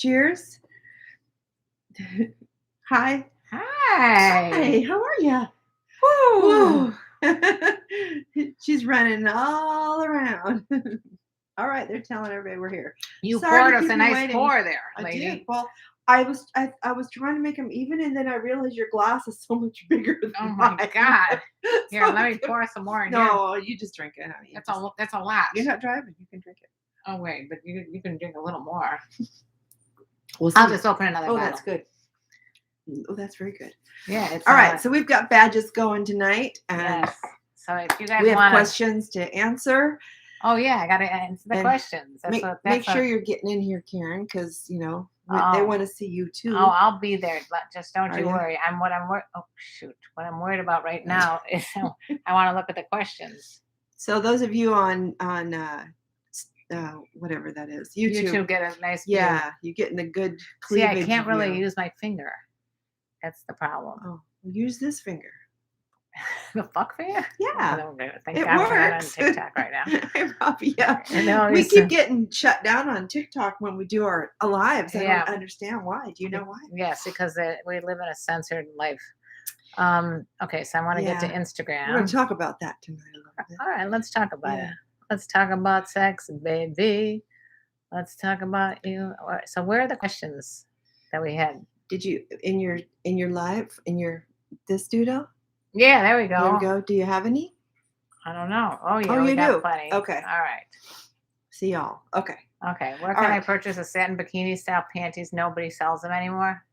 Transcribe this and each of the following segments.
Cheers. Hi. Hi. Hi. How are you? Woo. She's running all around. All right, they're telling everybody we're here. You Sorry poured to us keep a you nice waiting. pour there, I lady. did. Well, I was trying to make them even, and then I realized your glass is so much bigger than Oh my mine. God. Here, So let me pour some more in here. No, you just drink it, honey. That's a lot. You're not driving. You can drink it. Oh wait, but you can drink a little more. We'll see. I'll just open another bottle. That's good. Oh, that's very good. Yeah. It's all right. So we've got badges going tonight, and yes. So if you guys we have want questions to answer. Oh yeah, I got to answer the questions. Make sure you're getting in here, Karen, because they want to see you too. Oh, I'll be there. Just don't you worry. What I'm worried about right now is I want to look at the questions. So those of you on whatever that is, YouTube get a nice view. Yeah, you're getting a good cleavage. See, I can't really use my finger. That's the problem. Oh, use this finger. The fuck finger? Yeah, thank God works. We're not on TikTok right now. Robbie, yeah. We keep getting shut down on TikTok when we do our lives. I don't understand why. Do you know why? Yes, because we live in a censored life. Okay, so I want to get to Instagram. We're going to talk about that tonight a little bit. All right, let's talk about it. Let's talk about sex, baby. Let's talk about you. All right, so where are the questions that we had? Did you in your live this doodle? Yeah, there we go. There we go. Do you have any? I don't know. Oh yeah, we got plenty. Okay. All right. See y'all. Okay. Okay. Where can I purchase a satin bikini style panties? Nobody sells them anymore.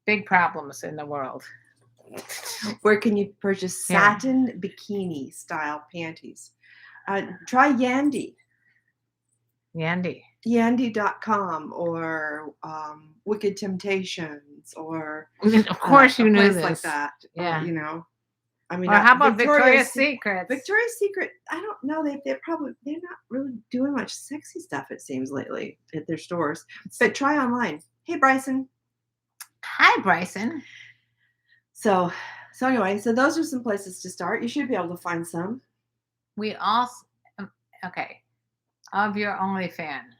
Big problems in the world. Where can you purchase satin bikini style panties? Try Yandy. Yandy.com or Wicked Temptations or of course you knew this like that. Yeah. I mean, how about Victoria's Secret? Victoria's Secret, I don't know. They're not really doing much sexy stuff, it seems, lately at their stores. But try online. Hey, Bryson. Hi, Bryson. So anyway, those are some places to start. You should be able to find some. We also of your OnlyFans.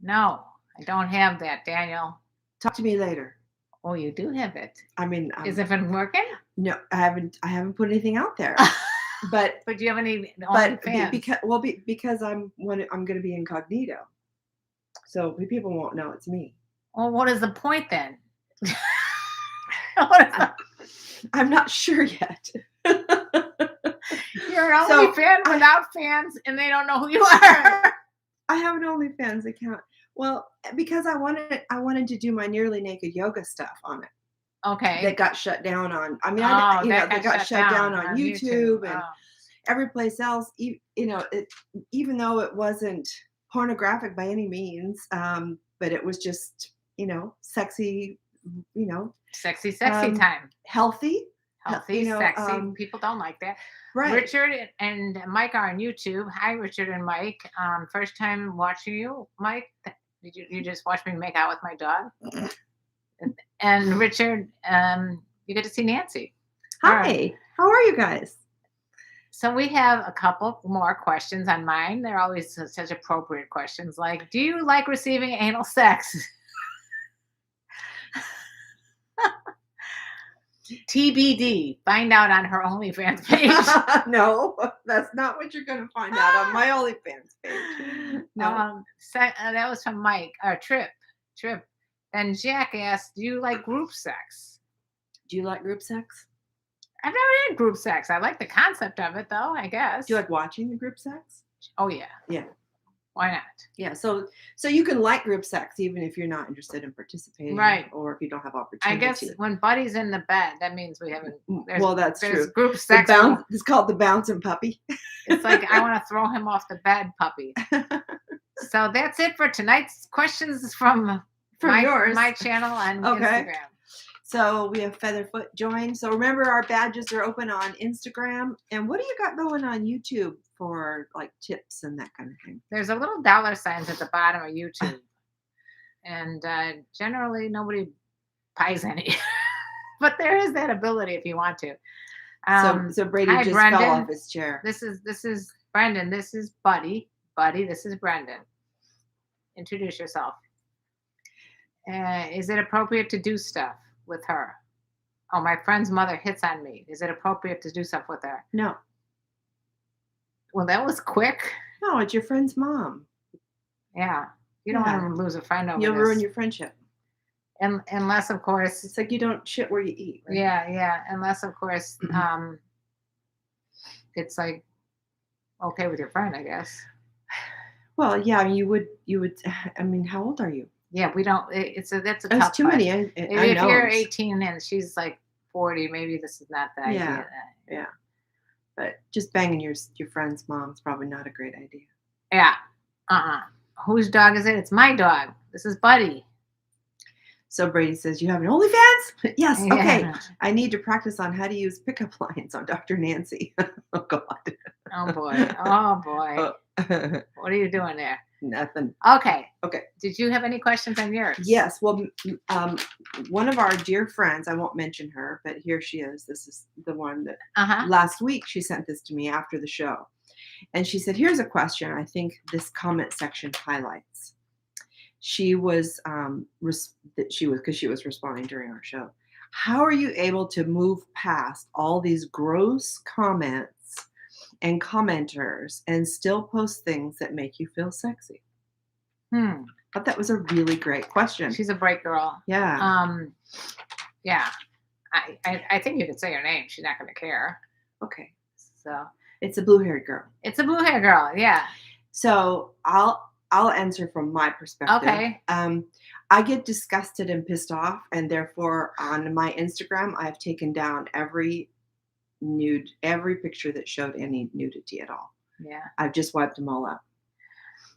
No, I don't have that, Daniel. Talk to me later. Oh, you do have it. I mean, is it been working? No, I haven't put anything out there. But do you have any OnlyFans? Because I'm going to be incognito, so people won't know it's me. Well, what is the point then? I'm not sure yet. You're an OnlyFans without fans, and they don't know who you are. I have an OnlyFans account. Well, because I wanted to do my nearly naked yoga stuff on it. Okay. That got shut down on. I mean, they got shut down on YouTube and every place else. Even though it wasn't pornographic by any means, but it was just sexy. Sexy time. Healthy, sexy. People don't like that. Right. Richard and Mike are on YouTube. Hi, Richard and Mike. First time watching you, Mike. Did you just watch me make out with my dog? And Richard, you get to see Nancy. Hi. How are you guys? So we have a couple more questions on mine. They're always such appropriate questions. Like, do you like receiving anal sex? TBD. Find out on her OnlyFans page. No, that's not what you're going to find out on my OnlyFans page. No. That was from Mike. Trip. And Jack asked, do you like group sex? Do you like group sex? I've never had group sex. I like the concept of it, though, I guess. Do you like watching the group sex? Oh, yeah. Yeah. Why not? Yeah, so you can like group sex even if you're not interested in participating, right? Or if you don't have opportunity. I guess when Buddy's in the bed, that means we haven't. That's true. Group sex. It's called the bouncing puppy. It's like I want to throw him off the bed, puppy. So that's it for tonight's questions from my channel on Instagram. So we have Featherfoot joined. So remember, our badges are open on Instagram. And what do you got going on YouTube for like tips and that kind of thing? There's a little $ signs at the bottom of YouTube. And generally nobody buys any. But there is that ability if you want to. So Brady just Brendan. fell off his chair. This is Brendan. This is Buddy. Buddy, this is Brendan. Introduce yourself. Is it appropriate to do stuff with her? Oh, my friend's mother hits on me. Is it appropriate to do stuff with her? No. Well, that was quick. No, it's your friend's mom. Yeah. You don't Yeah. want to lose a friend over You'll this. ruin your friendship. And unless, of course, It's like you don't shit where you eat. Right? yeah. Unless, of course, it's like okay with your friend, I guess. Well, yeah, I mean, you would. I mean, how old are you? Yeah, we don't. That's a There's tough too part. many Maybe if unknowns. you're 18 and she's like 40, maybe this is not the idea. Yeah. But just banging your friend's mom's probably not a great idea. Yeah. Whose dog is it? It's my dog. This is Buddy. So Brady says, "You have an OnlyFans?" Yes. Yeah. Okay. I need to practice on how to use pickup lines on Dr. Nancy. Oh God. Oh boy. Oh boy. What are you doing there? Nothing. Okay. Okay. Did you have any questions on yours? Yes. Well, one of our dear friends, I won't mention her, but here she is. This is the one that last week she sent this to me after the show. And she said, here's a question I think this comment section highlights. She was because she was responding during our show. How are you able to move past all these gross comments and commenters and still post things that make you feel sexy? I thought that was a really great question. She's a bright girl. Yeah. Yeah. I think you can say her name. She's not going to care. Okay. So it's a blue-haired girl. It's a blue-haired girl. Yeah. So I'll answer from my perspective. Okay. I get disgusted and pissed off, and therefore on my Instagram, I've taken down every picture that showed any nudity at all. Yeah. I've just wiped them all out.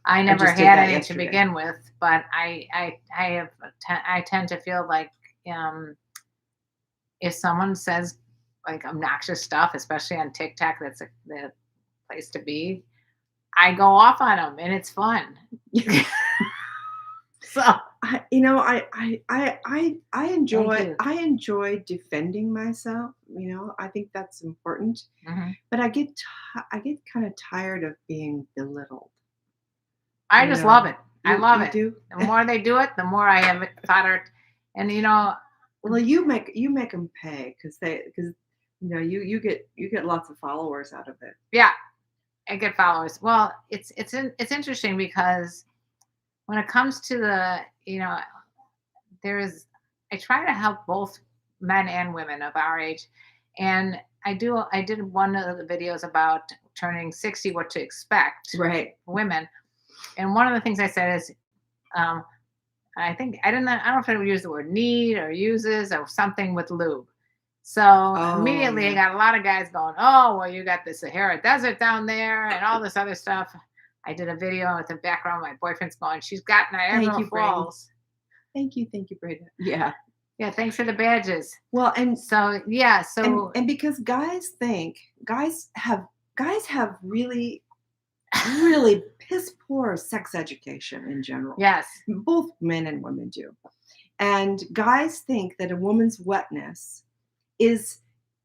I never had any to begin with, but I tend to feel like if someone says like obnoxious stuff, especially on TikTok, that's the place to be. I go off on them, and it's fun. So I enjoy defending myself. I think that's important. But I get kind of tired of being belittled. I just love it. I love it. Do? The more they do it, the more I have thought it. And well, you make them pay because you get lots of followers out of it. Yeah, I get followers. Well, it's interesting because when it comes to I try to help both men and women of our age, and I did one of the videos about turning 60, what to expect, right, for women. And one of the things I said is, I don't know if I would use the word need or uses or something with lube. So immediately I got a lot of guys going, oh, well, you got the Sahara Desert down there and all this other stuff. I did a video with the background. My boyfriend's going, she's got Niagara Falls. Thank you, Brenda. Yeah. Yeah, thanks for the badges. Well, and so yeah, so and because guys have really piss poor sex education in general. Yes. Both men and women do. And guys think that a woman's wetness is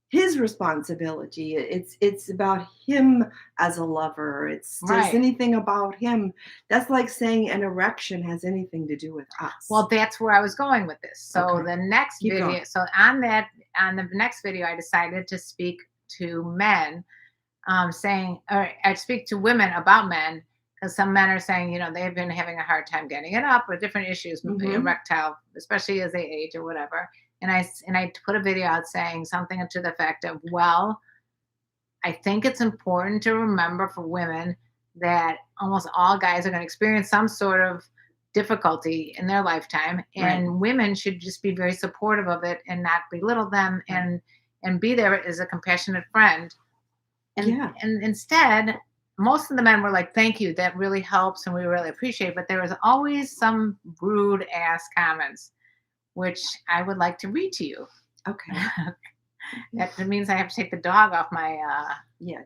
his responsibility. It's about him as a lover. There's anything about him. That's like saying an erection has anything to do with us. Well, that's where I was going with this. So the next video, so on the next video, I decided to speak to men, saying, or I speak to women about men, because some men are saying, they've been having a hard time getting it up or different issues, erectile, especially as they age or whatever. And I put a video out saying something to the effect of, well, I think it's important to remember for women that almost all guys are going to experience some sort of difficulty in their lifetime, and women should just be very supportive of it and not belittle them, and be there as a compassionate friend. And instead, most of the men were like, thank you, that really helps and we really appreciate it. But there was always some rude ass comments, which I would like to read to you. Okay. That means I have to take the dog off my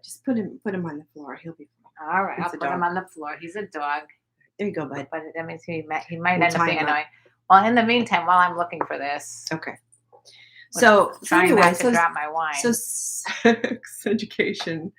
just put him on the floor. He'll be fine. All right, I'll put him on the floor. He's a dog. There you go, bud. But that means he might end up being annoying. Well, in the meantime, while I'm looking for this. Okay. So trying anyway, not to drop my wine. So sex education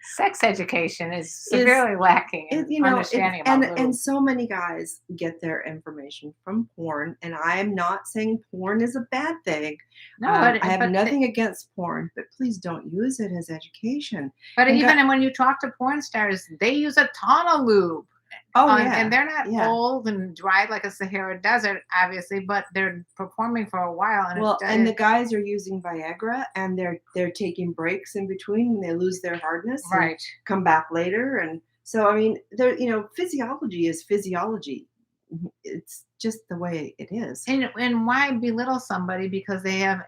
is severely lacking in understanding about lube. And so many guys get their information from porn, and I'm not saying porn is a bad thing. No, I have nothing against porn, but please don't use it as education. But even when you talk to porn stars, they use a ton of lube. And they're not old and dry like a Sahara Desert, obviously, but they're performing for a while. And the guys are using Viagra, and they're taking breaks in between, and they lose their hardness, right? And come back later, and so I mean, physiology is physiology. It's just the way it is. And why belittle somebody because they have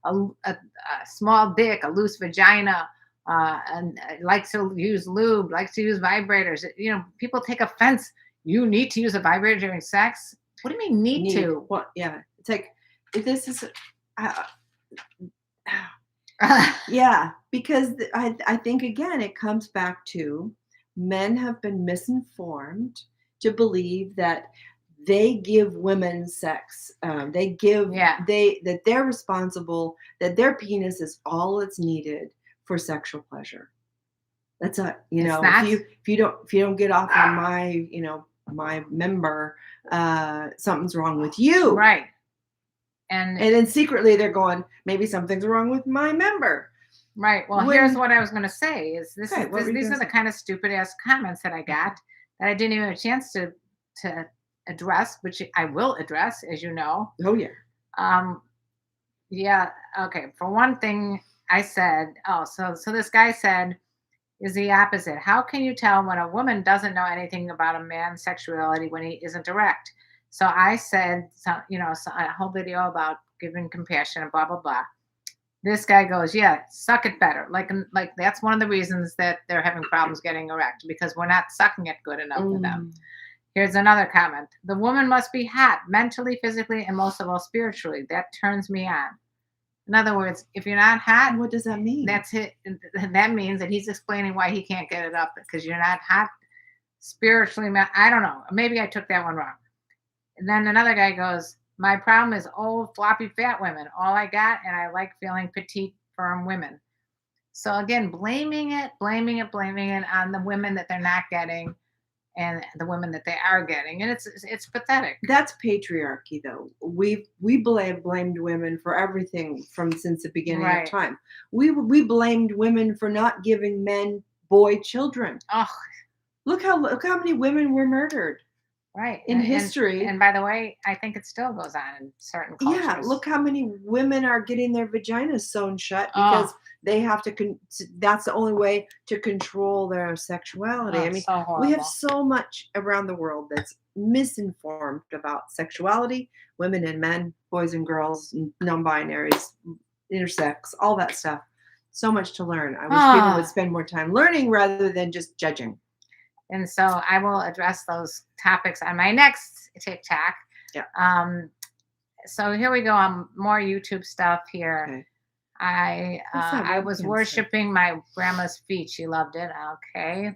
a small dick, a loose vagina? And likes to use lube, likes to use vibrators. People take offense. You need to use a vibrator during sex. What do you mean need to? What? Yeah, it's like this is. Yeah, because I think again it comes back to men have been misinformed to believe that they give women sex. That they're responsible. That their penis is all it's needed for sexual pleasure. That's if you don't get off on my member, something's wrong with you, right? And then secretly they're going, maybe something's wrong with my member, right? Well, here's what I was going to say: is these are the kind of stupid ass comments that I got that I didn't even have a chance to address, which I will address, as you know. Oh yeah. Yeah. Okay. For one thing. I said, so this guy said, is the opposite. How can you tell when a woman doesn't know anything about a man's sexuality when he isn't direct? So I said, a whole video about giving compassion and blah, blah, blah. This guy goes, yeah, suck it better. Like that's one of the reasons that they're having problems getting erect because we're not sucking it good enough for them. Here's another comment. The woman must be hot mentally, physically, and most of all spiritually. That turns me on. In other words, if you're not hot, what does that mean? That's it. That means that he's explaining why he can't get it up because you're not hot spiritually. I don't know. Maybe I took that one wrong. And then another guy goes, my problem is old, floppy, fat women. All I got, and I like feeling petite, firm women. So again, blaming it on the women that they're not getting and the women that they are getting. And it's pathetic. That's patriarchy, though. We blamed women for everything since the beginning of time. We blamed women for not giving men boy children. Oh, look how many women were murdered. Right. In history. And by the way, I think it still goes on in certain cultures. Yeah, look how many women are getting their vaginas sewn shut because they have to, that's the only way to control their sexuality. I mean, so we have so much around the world that's misinformed about sexuality, women and men, boys and girls, non-binaries, intersex, all that stuff. So much to learn. I wish people would spend more time learning rather than just judging. And so I will address those topics on my next TikTok. Yeah. So here we go on more YouTube stuff here. Okay. I was worshiping my grandma's feet. She loved it. Okay.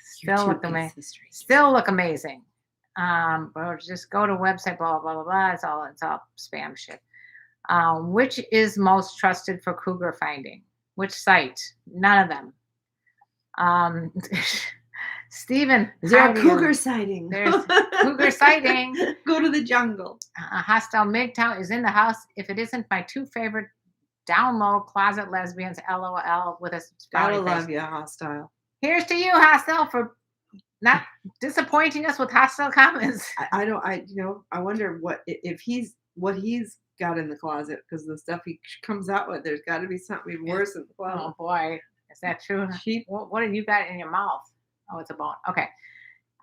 Still look amazing. Still look amazing. But just go to website, blah, blah, blah, blah. It's all spam shit. Which is most trusted for cougar finding? Which site? None of them. Stephen, is there a cougar sighting? There's cougar sighting. Go to the jungle. A hostile MGTOW is in the house. If it isn't my two favorite down low closet lesbians, LOL with a I love you, hostile. Here's to you, hostile, for not disappointing us with hostile comments. I wonder what he's got in the closet, because the stuff he comes out with, there's got to be something worse in the closet. Oh boy. Is that true? What have you got in your mouth? Oh, it's a bone. Okay.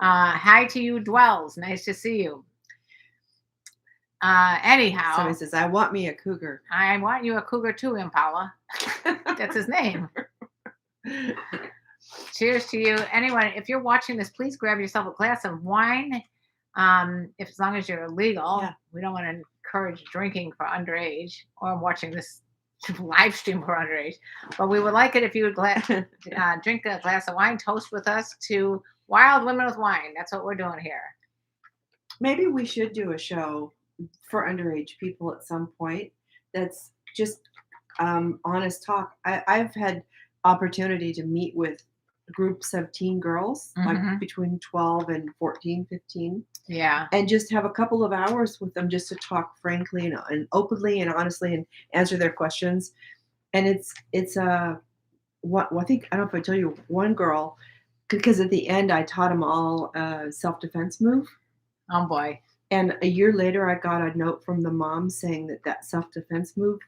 Hi to you, Dwells. Nice to see you. Anyhow. Somebody says, I want me a cougar. I want you a cougar too, Impala. That's his name. Cheers to you. Anyway, if you're watching this, please grab yourself a glass of wine. As long as you're legal. Yeah. We don't want to encourage drinking for underage or watching this live stream for underage, but we would like it if you would drink a glass of wine, toast with us to Wild Women with Wine. That's what we're doing here. Maybe we should do a show for underage people at some point. That's just honest talk. I've had opportunity to meet with groups of teen girls, like Mhm. between 12 and 14, 15, Yeah. and just have a couple of hours with them just to talk frankly and openly and honestly and answer their questions. And it's what well, I think I don't know if I tell you one girl because at the end I taught them all a self-defense move. Oh boy. And a year later, I got a note from the mom saying that that self-defense move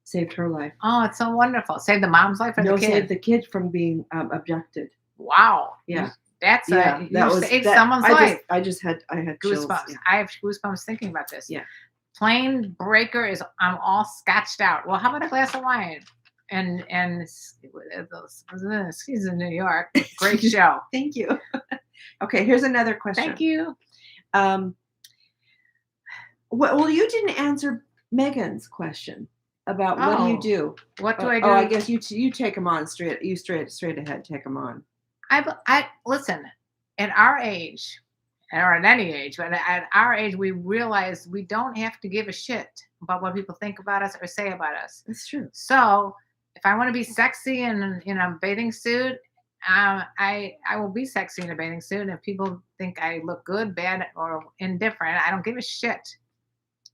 saved her life. Oh, it's so wonderful. Save the mom's life or the No, kid? saved the kid from being abducted. Wow. Yeah, That's yeah, you that was saved that. someone's life. I had chills. Goosebumps. Yeah, I have goosebumps thinking about this. yeah. Plane breaker is I'm all scotched out. Well, how about a glass of wine? And she's in New York. Great show. Thank you. Okay, here's another question. Thank you. Well, you didn't answer Megan's question about what do you Oh, do? what do I do? Oh, I guess you take them on straight. You straight ahead take them on. I listen. At our age, or at any age, but at our age, we realize we don't have to give a shit about what people think about us or say about us. That's true. So if I want to be sexy in a bathing suit, I will be sexy in a bathing suit. And if people think I look good, bad, or indifferent, I don't give a shit.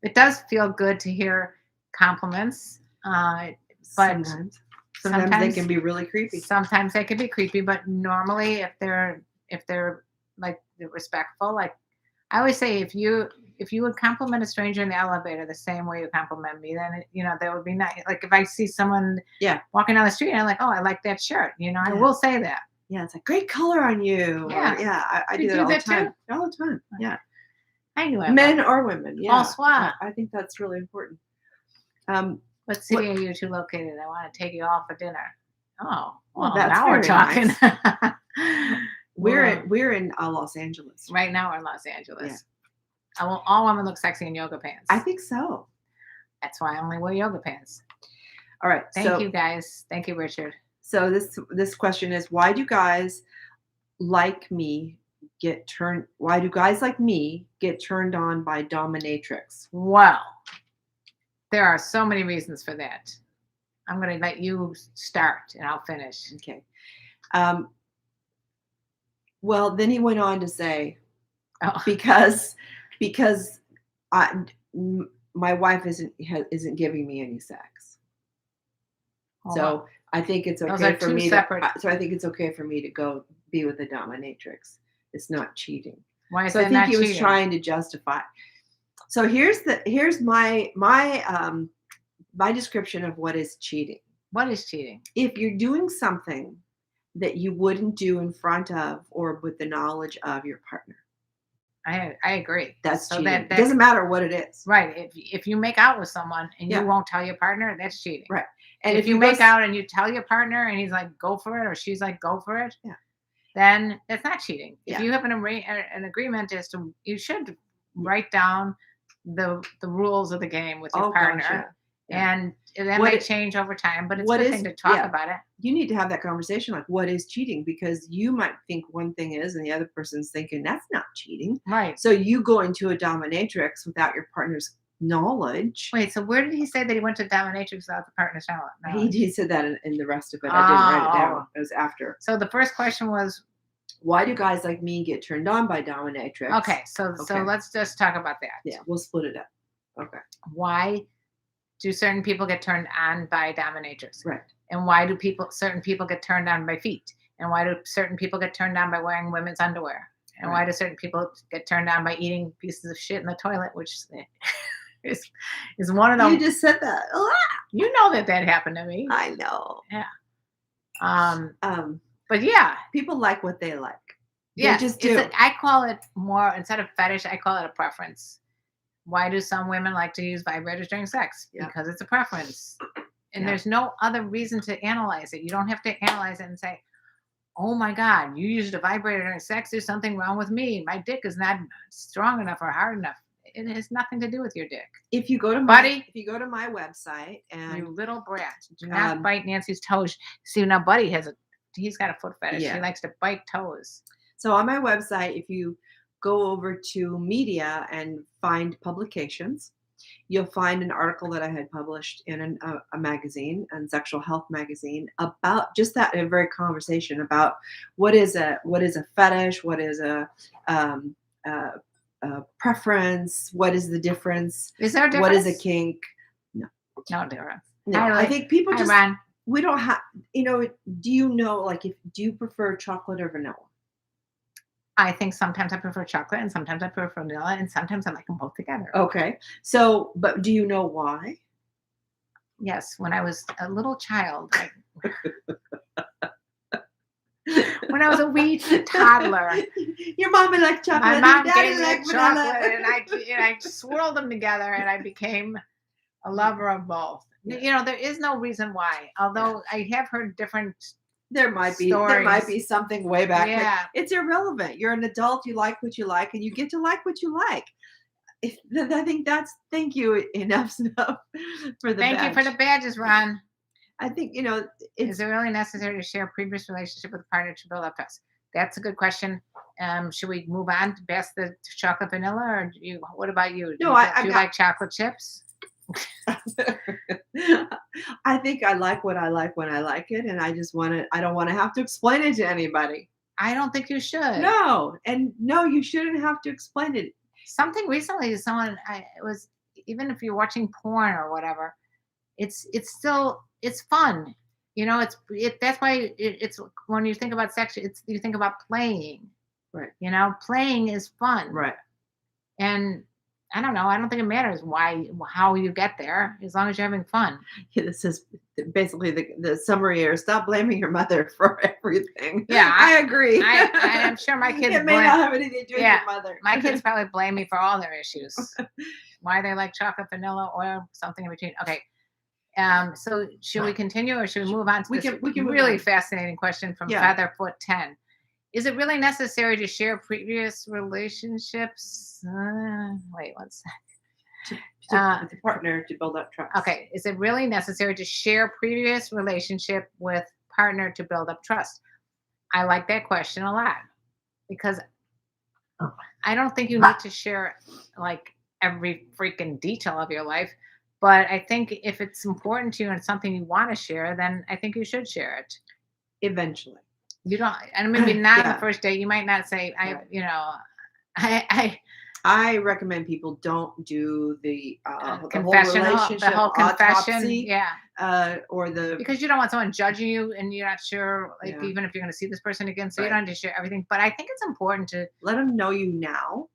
It does feel good to hear compliments, but sometimes they can be really creepy. Sometimes they can be creepy, but normally if they're like respectful, like I always say, if you would compliment a stranger in the elevator the same way you compliment me, then that would be nice. Like if I see someone walking down the street and I'm like, oh, I like that shirt, I will say that. Yeah, it's a great color on you. Yeah, or, yeah, I You do that all the time. too? All the time. Yeah, I do. men or women. Yeah, Bonsoir. I think that's really important. What city are you two located? I want to take you all for dinner. Oh, well, that's now we're very talking. nice. We're in Los Angeles right now. We're in Los Angeles. Yeah. All women look sexy in yoga pants. I think so. That's why I only wear yoga pants. All right. Thank you, guys. Thank you, Richard. So this question is, why do guys like me why do guys like me get turned on by dominatrix? Well, there are so many reasons for that. I'm going to let you start and I'll finish. Okay. Well, then he went on to say, because my wife isn't giving me any sex. So I think it's okay for me so I think it's okay for me to go be with a dominatrix. It's not cheating. Why is so I that think not he was cheating? trying to justify. So here's my description of what is cheating. What is cheating? If you're doing something that you wouldn't do in front of or with the knowledge of your partner. I agree. That's cheating. It doesn't matter what it is. Right. If you make out with someone and you won't tell your partner, that's cheating. Right. And if you make out and you tell your partner and he's like, go for it, or she's like, go for it, then that's not cheating. If you have an agreement as to, you should write down the rules of the game with your partner. Gotcha. And that may change over time, but it's a good thing to talk about it. You need to have that conversation, like what is cheating? Because you might think one thing is, and the other person's thinking that's not cheating. Right. So you go into a dominatrix without your partner's knowledge. Wait, so where did he say that he went to dominatrix without the partner's knowledge? He said that in the rest of it. I didn't write it down. It was after. So the first question was, why do guys like me get turned on by dominatrix? Okay, so let's just talk about that. Yeah, we'll split it up. Okay. Why do certain people get turned on by dominatrix? Right. And why do certain people get turned on by feet? And why do certain people get turned on by wearing women's underwear? And why do certain people get turned on by eating pieces of shit in the toilet, which is one of them. You just said that. You know that happened to me. I know. Yeah. But yeah, people like what they like. Yeah, they just do. I call it more, instead of fetish, I call it a preference. Why do some women like to use vibrators during sex? Yeah. Because it's a preference. And there's no other reason to analyze it. You don't have to analyze it and say, oh my God, you used a vibrator during sex. There's something wrong with me. My dick is not strong enough or hard enough. It has nothing to do with your dick. If you go to Buddy, if you go to my website and you little brat, do not bite Nancy's toes. See, now Buddy he's got a foot fetish. Yeah. He likes to bite toes. So on my website, if you go over to media and find publications, you'll find an article that I had published in a magazine, and sexual health magazine, about just that, a very conversation about what is a fetish, what is um, uh, a preference, what is the difference, Is there a what is a difference? kink. No, No difference. no. Hi, I Lee. think people Hi, just Ron. we don't have. Do you know, like, if do you prefer chocolate or vanilla? I think sometimes I prefer chocolate and sometimes I prefer vanilla and sometimes I like them both together. Okay, so but do you know why? Yes, when I was a little child, when I was a wee toddler, Your mama liked chocolate. my Your mom daddy gave me liked a vanilla. chocolate and I swirled them together and I became a lover of both. Yeah. There is no reason why, although I have heard different There might be stories. something way back, but Yeah. it's irrelevant. You're an adult. You like what you like, and you get to like what you like. I think that's thank you enough's enough for the Thank you for badge. the badges, Ron. I think Is it's it really necessary to share a previous relationship with a partner to build up trust? That's a good question. Should we move on to past the chocolate vanilla, or what about you? no. I Do you like chocolate chips? I think I like what I like when I like it, and I just want to. I don't want to have to explain it to anybody. I don't think you should. No, and no, you shouldn't have to explain it. Something recently, it was, even if you're watching porn or whatever, it's still it's fun. That's why it's when you think about sex, you think about playing. Right. Playing is fun. Right. And I don't know. I don't think it matters how you get there, as long as you're having fun. Yeah, this is basically the summary here. Stop blaming your mother for everything. Yeah, I agree. I am sure my kids It may not have anything to do with Yeah, your mother. my kids probably blame me for all their issues. Why they like chocolate, vanilla, or something in between. Okay. So should we continue or should we move on to We this can move really on. fascinating question from Yeah. Featherfoot 10? Is it really necessary to share previous relationships? Wait, one sec. With the partner to build up trust. Okay. Is it really necessary to share previous relationship with partner to build up trust? I like that question a lot because I don't think you need to share like every freaking detail of your life. But I think if it's important to you and something you want to share, then I think you should share it. Eventually. You don't, and maybe not on Yeah. the first date. You might not say, Right. I I recommend people don't do the whole confession, relationship the whole confession. autopsy, Yeah. or the Because you don't want someone judging you and you're not sure, Yeah. even if you're going to see this person again. So you Right. don't have to share everything. But I think it's important to, let them know you now,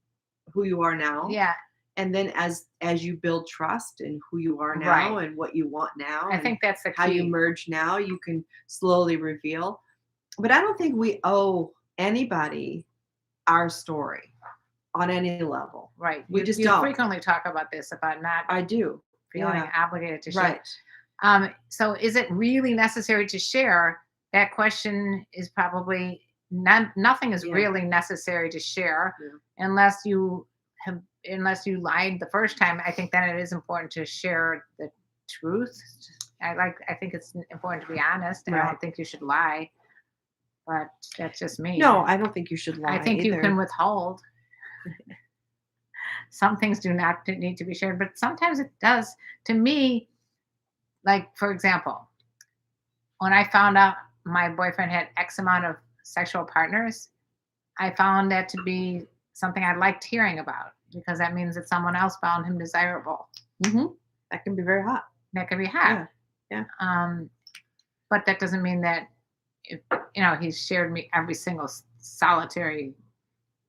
who you are now. yeah, And then as you build trust in who you are now Right. and what you want now, I and think that's the key. how you merge now, you can slowly reveal. But I don't think we owe anybody our story on any level. Right. We You, just you don't. frequently talk about this, about not I do. feeling Yeah. obligated to share. Right. So is it really necessary to share? That question is probably nothing is Yeah. really necessary to share Yeah. unless you lied the first time. I think then it is important to share the truth. I think it's important to be honest. I Right. don't think you should lie. But that's just me. No, I don't think you should lie I think either. you can withhold. Some things do not need to be shared, but sometimes it does. To me, like, for example, when I found out my boyfriend had X amount of sexual partners, I found that to be something I liked hearing about because that means that someone else found him desirable. That can be very hot. That could be hot. Yeah. But that doesn't mean that if he's shared me every single solitary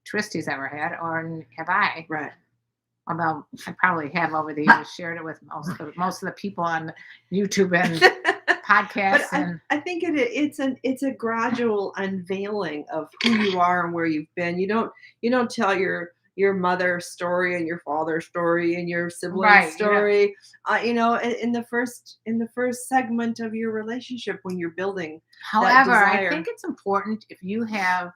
twist he's ever had, or have I? Right. Although I probably have over the years shared it with most of the people on YouTube and podcasts. But I think it's a gradual unveiling of who you are and where you've been. You don't tell your mother's story and your father's story and your sibling's story. In the first segment of your relationship when you're building. However, I desire. think it's important if you have.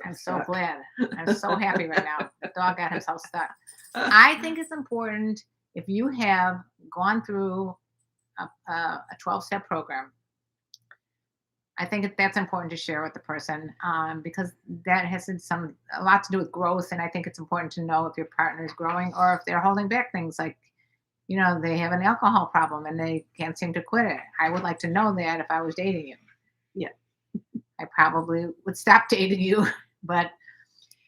I'm so glad. I'm so happy right now. The dog got himself stuck. I think it's important if you have gone through a 12-step program. I think that's important to share with the person, because that has a lot to do with growth, and I think it's important to know if your partner is growing or if they're holding back things like, they have an alcohol problem and they can't seem to quit it. I would like to know that if I was dating you. Yeah. I probably would stop dating you, but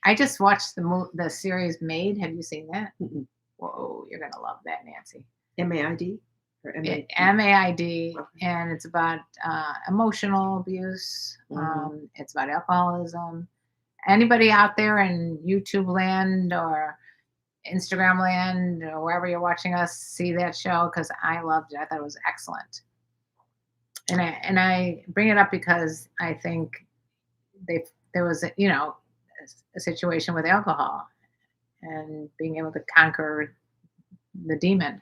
I just watched the series Made. Have you seen that? Mm-mm. Whoa, you're gonna love that, Nancy. MAID or MAD? MAID, Okay. and it's about emotional abuse. It's about alcoholism. Anybody out there in YouTube land or Instagram land or wherever you're watching us, see that show because I loved it. I thought it was excellent. And I bring it up because I think there was a situation with alcohol and being able to conquer the demon.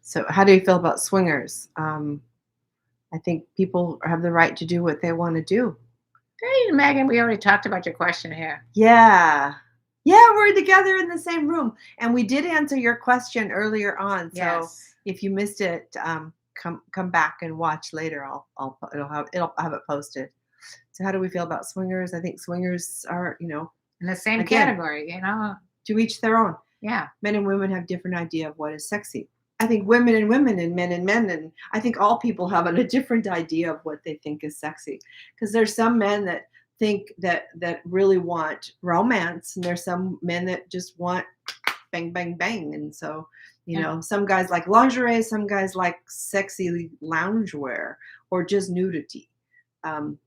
So, how do you feel about swingers? I think people have the right to do what they want to do. Hey, Megan, we already talked about your question here. Yeah. Yeah, we're together in the same room. And we did answer your question earlier on. So Yes. if you missed it, come back and watch later. It'll have it posted. So how do we feel about swingers? I think swingers are, In the same again, category, to each their own. Yeah. Men and women have different idea of what is sexy. I think women and women and men, and I think all people have a different idea of what they think is sexy. Because there's some men that think that really want romance, and there's some men that just want bang, bang, bang. And so, some guys like lingerie, some guys like sexy loungewear or just nudity.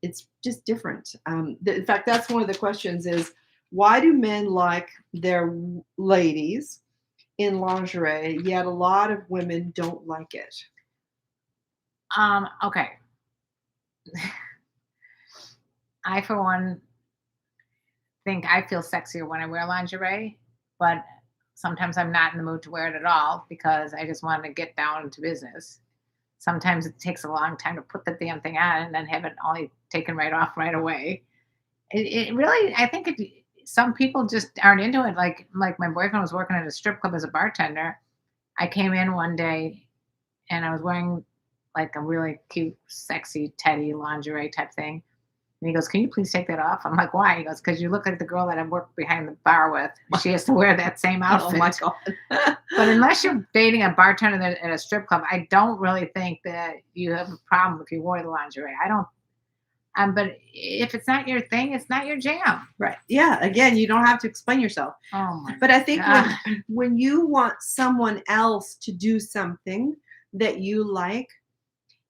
It's just different. In fact, that's one of the questions is, why do men like their ladies in lingerie, yet a lot of women don't like it? Okay. I, for one, think I feel sexier when I wear lingerie, but sometimes I'm not in the mood to wear it at all because I just want to get down to business. Sometimes it takes a long time to put the damn thing on and then have it only taken right off right away. It really, I think some people just aren't into it. Like my boyfriend was working at a strip club as a bartender. I came in one day and I was wearing like a really cute, sexy teddy lingerie type thing. And he goes, "Can you please take that off?" I'm like, "Why?" He goes, "Because you look like the girl that I work behind the bar with. She has to wear that same outfit." Oh my God. But unless you're dating a bartender at a strip club, I don't really think that you have a problem if you wore the lingerie. I don't. But if it's not your thing, it's not your jam. Right. Yeah. Again, you don't have to explain yourself. Oh my But I think God. when you want someone else to do something that you like,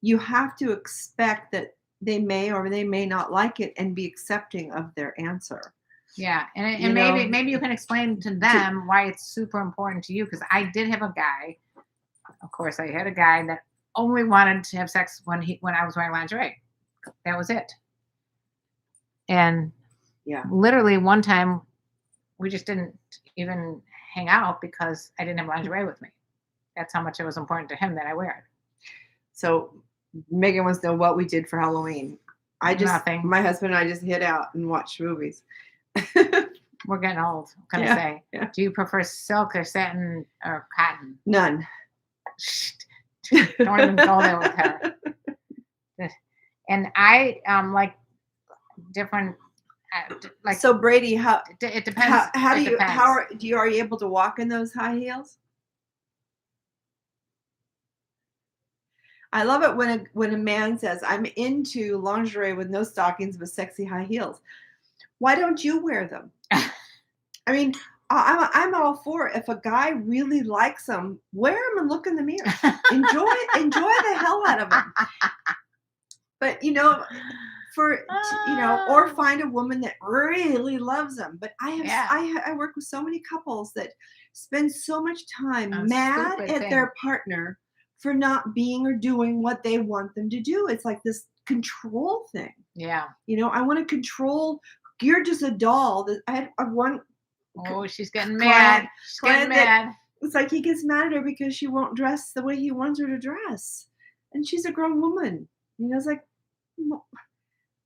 you have to expect that they may or they may not like it and be accepting of their answer. Yeah, and maybe you can explain to them why it's super important to you. Because I did have a guy. Of course, I had a guy that only wanted to have sex when I was wearing lingerie. That was it. And Yeah. literally one time, we just didn't even hang out because I didn't have lingerie with me. That's how much it was important to him that I wear it. So Megan wants to know what we did for Halloween. Nothing. My husband and I just hid out and watched movies. We're getting old. What can I say? Yeah. Do you prefer silk or satin or cotton? None. Don't even go there with her. And I like different. Like, so Brady, it depends. How do you are you able to walk in those high heels? I love it when a man says, "I'm into lingerie with no stockings but sexy high heels." Why don't you wear them? I mean, I'm all for it. If a guy really likes them, wear them and look in the mirror. Enjoy the hell out of them. But or find a woman that really loves them. But I work with so many couples that spend so much time mad at their partner for not being or doing what they want them to do. It's like this control thing. Yeah. I want to control. You're just a doll. I had one. Oh, she's getting mad. She's getting mad. It's like he gets mad at her because she won't dress the way he wants her to dress. And she's a grown woman. It's like,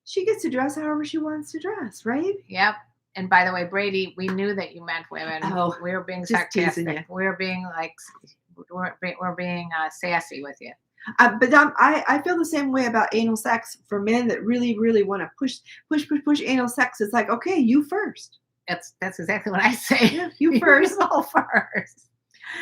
she gets to dress however she wants to dress, right? Yep. And by the way, Brady, we knew that you meant women. Oh, we were being just teasing sarcastic. you. We were being like, we're being sassy with you. I feel the same way about anal sex for men that really, really want to push anal sex. It's like, okay, you first. That's exactly what I say. Yeah, you first. go first.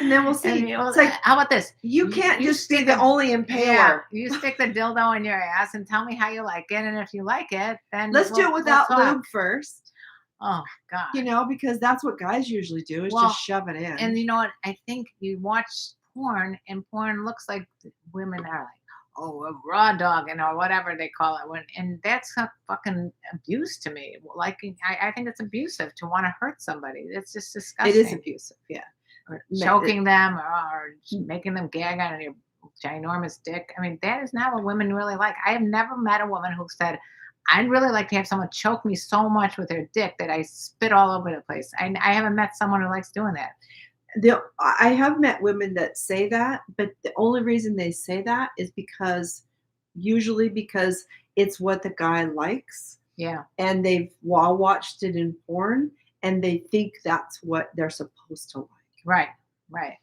And then we'll see. It's like, how about this? You can't just be the only impaler. Yeah, you stick the dildo in your ass and tell me how you like it. And if you like it, then let's do it without lube first. Oh, God. Because that's what guys usually do is just shove it in. And you know what? I think you watch porn, and porn looks like women are like, oh, a raw dog, or whatever they call it. And that's a fucking abuse to me. Like, I think it's abusive to want to hurt somebody. It's just disgusting. It is abusive, yeah. Or choking them or making them gag on your ginormous dick. I mean, that is not what women really like. I have never met a woman who said, I'd really like to have someone choke me so much with their dick that I spit all over the place. I haven't met someone who likes doing that. I have met women that say that, but the only reason they say that is usually because it's what the guy likes. Yeah. And they've watched it in porn and they think that's what they're supposed to like. Right.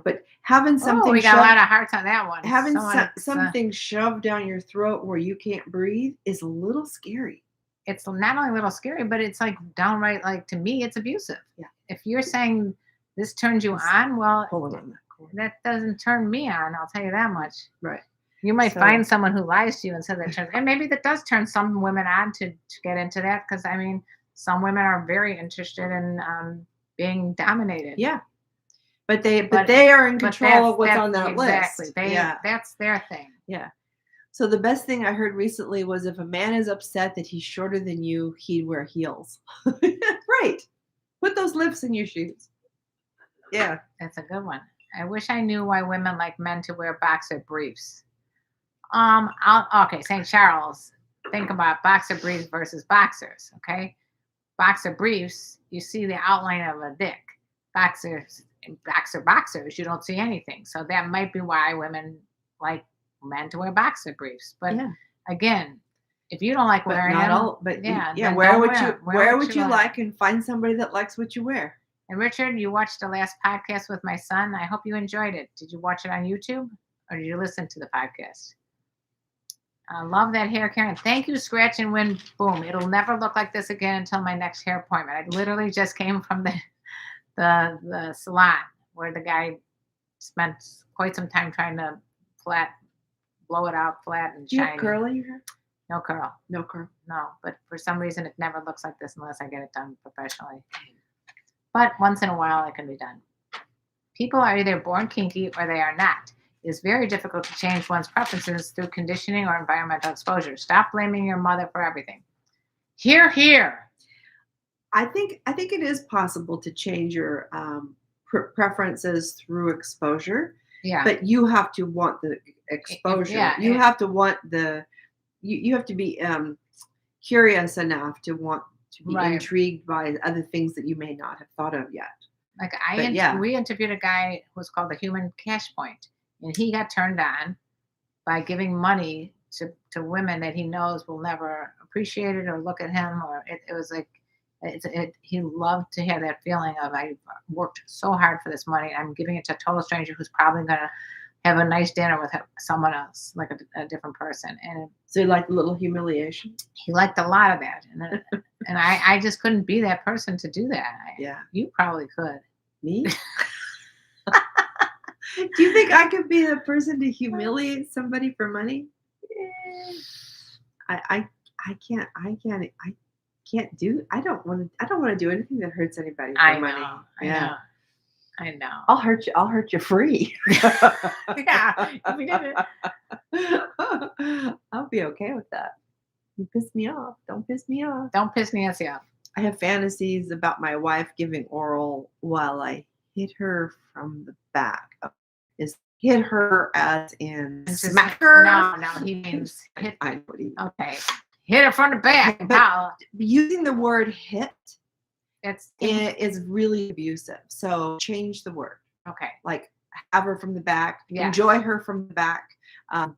But having something we got a lot of hearts on that one. Having something shoved down your throat where you can't breathe is a little scary. It's not only a little scary, but it's like downright, like, to me, it's abusive. Yeah. If you're saying this turns you on, well, hold on. That doesn't turn me on. I'll tell you that much. Right. You might find someone who lies to you and says that turns, and maybe that does turn some women on to get into that, because I mean, some women are very interested in being dominated. Yeah. But they are in control of what's on that list. Exactly. That's their thing. Yeah. So the best thing I heard recently was if a man is upset that he's shorter than you, he'd wear heels. Right. Put those lifts in your shoes. Yeah. That's a good one. I wish I knew why women like men to wear boxer briefs. Okay, St. Charles. Think about boxer briefs versus boxers. Okay. Boxer briefs, you see the outline of a dick. Boxers, you don't see anything. So that might be why women like men to wear boxer briefs. But again, if you don't like wearing them, wear what you like and find somebody that likes what you wear. And Richard, you watched the last podcast with my son. I hope you enjoyed it. Did you watch it on YouTube or did you listen to the podcast? I love that hair, Karen. Thank you, Scratch and Win. Boom. It'll never look like this again until my next hair appointment. I literally just came from the salon where the guy spent quite some time trying to blow it out flat and shiny. Do you have curly hair? No curl. No curl. No, but for some reason it never looks like this unless I get it done professionally. But once in a while it can be done. People are either born kinky or they are not. It is very difficult to change one's preferences through conditioning or environmental exposure. Stop blaming your mother for everything. Hear, hear. I think it is possible to change your preferences through exposure. Yeah. But you have to want the exposure. Yeah, you have to want you have to be curious enough to want to be intrigued by other things that you may not have thought of yet. Like we interviewed a guy who was called the Human Cash Point, and he got turned on by giving money to women that he knows will never appreciate it or look at him, or it was like he loved to have that feeling of, I worked so hard for this money, I'm giving it to a total stranger who's probably gonna have a nice dinner with someone else, like a different person. And so you liked a little humiliation? He liked a lot of that, and I just couldn't be that person to do that. You probably could. Me? Do you think I could be the person to humiliate somebody for money? I can't do. I don't want to do anything that hurts anybody for money. I know. I'll hurt you free. Yeah, we did it. I'll be okay with that. You piss me off. Don't piss me off. Don't piss Nancy off. I have fantasies about my wife giving oral while I hit her from the back. Is hit her as in smack her? No, he means hit. I know what he means. Okay. Hit her from the back. But using the word hit is really abusive. So change the word. Okay. Like have her from the back. Yeah. Enjoy her from the back.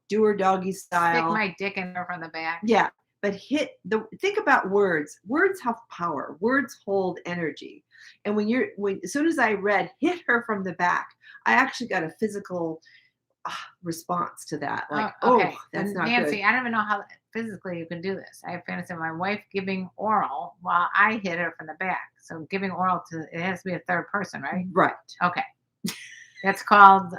Do her doggy style. Stick my dick in her from the back. Yeah. But think about words. Words have power. Words hold energy. And as soon as I read hit her from the back, I actually got a physical response to that. Like, Okay. that's not Nancy, good. I don't even know how physically you can do this. I have fantasy of my wife giving oral while I hit her from the back. So giving oral it has to be a third person, right? Right. Okay. That's called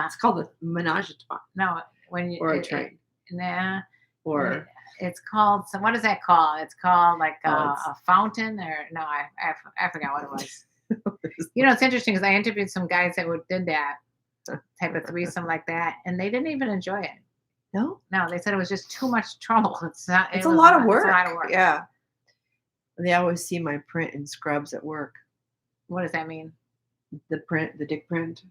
It's called a menage a trois no, when you or a train nah, or it's called, so what is that called? It's called like it's a fountain, or no, I forgot what it was. It's interesting because I interviewed some guys that did that type of threesome like that, and they didn't even enjoy it. no. No, they said it was just too much trouble. It's not. It's It a was lot of It's work. a lot of work. Yeah. They always see my print in scrubs at work. What does that mean? The dick print.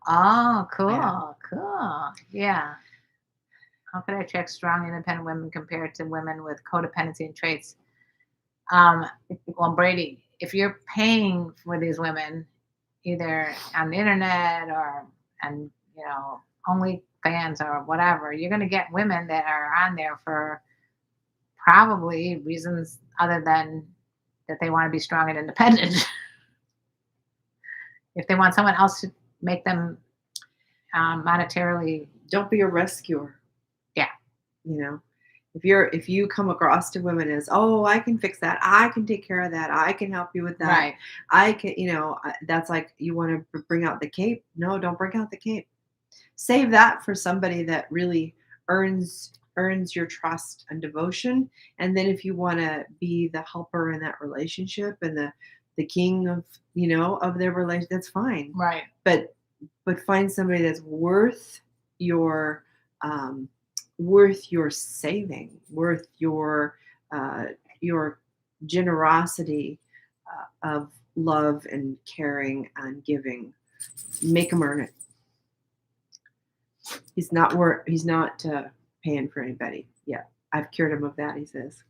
Oh, cool, Yeah. cool. Yeah. How could I attract strong, independent women compared to women with codependency and traits? Well, Brady, if you're paying for these women, either on the internet or and OnlyFans or whatever, you're going to get women that are on there for probably reasons other than that they want to be strong and independent. If they want someone else to make them monetarily, Don't be a rescuer. yeah, If you come across to women as, I can fix that, I can take care of that, I can help you with that, right, I can, that's like you want to bring out the cape. No, don't bring out the cape. Save that for somebody that really earns your trust and devotion. And then if you want to be the helper in that relationship and the king of of their relation, that's fine. right. But find somebody that's worth your worth your saving, worth your generosity of love and caring and giving. Make him earn it. He's not paying for anybody. Yeah, I've cured him of that. He says,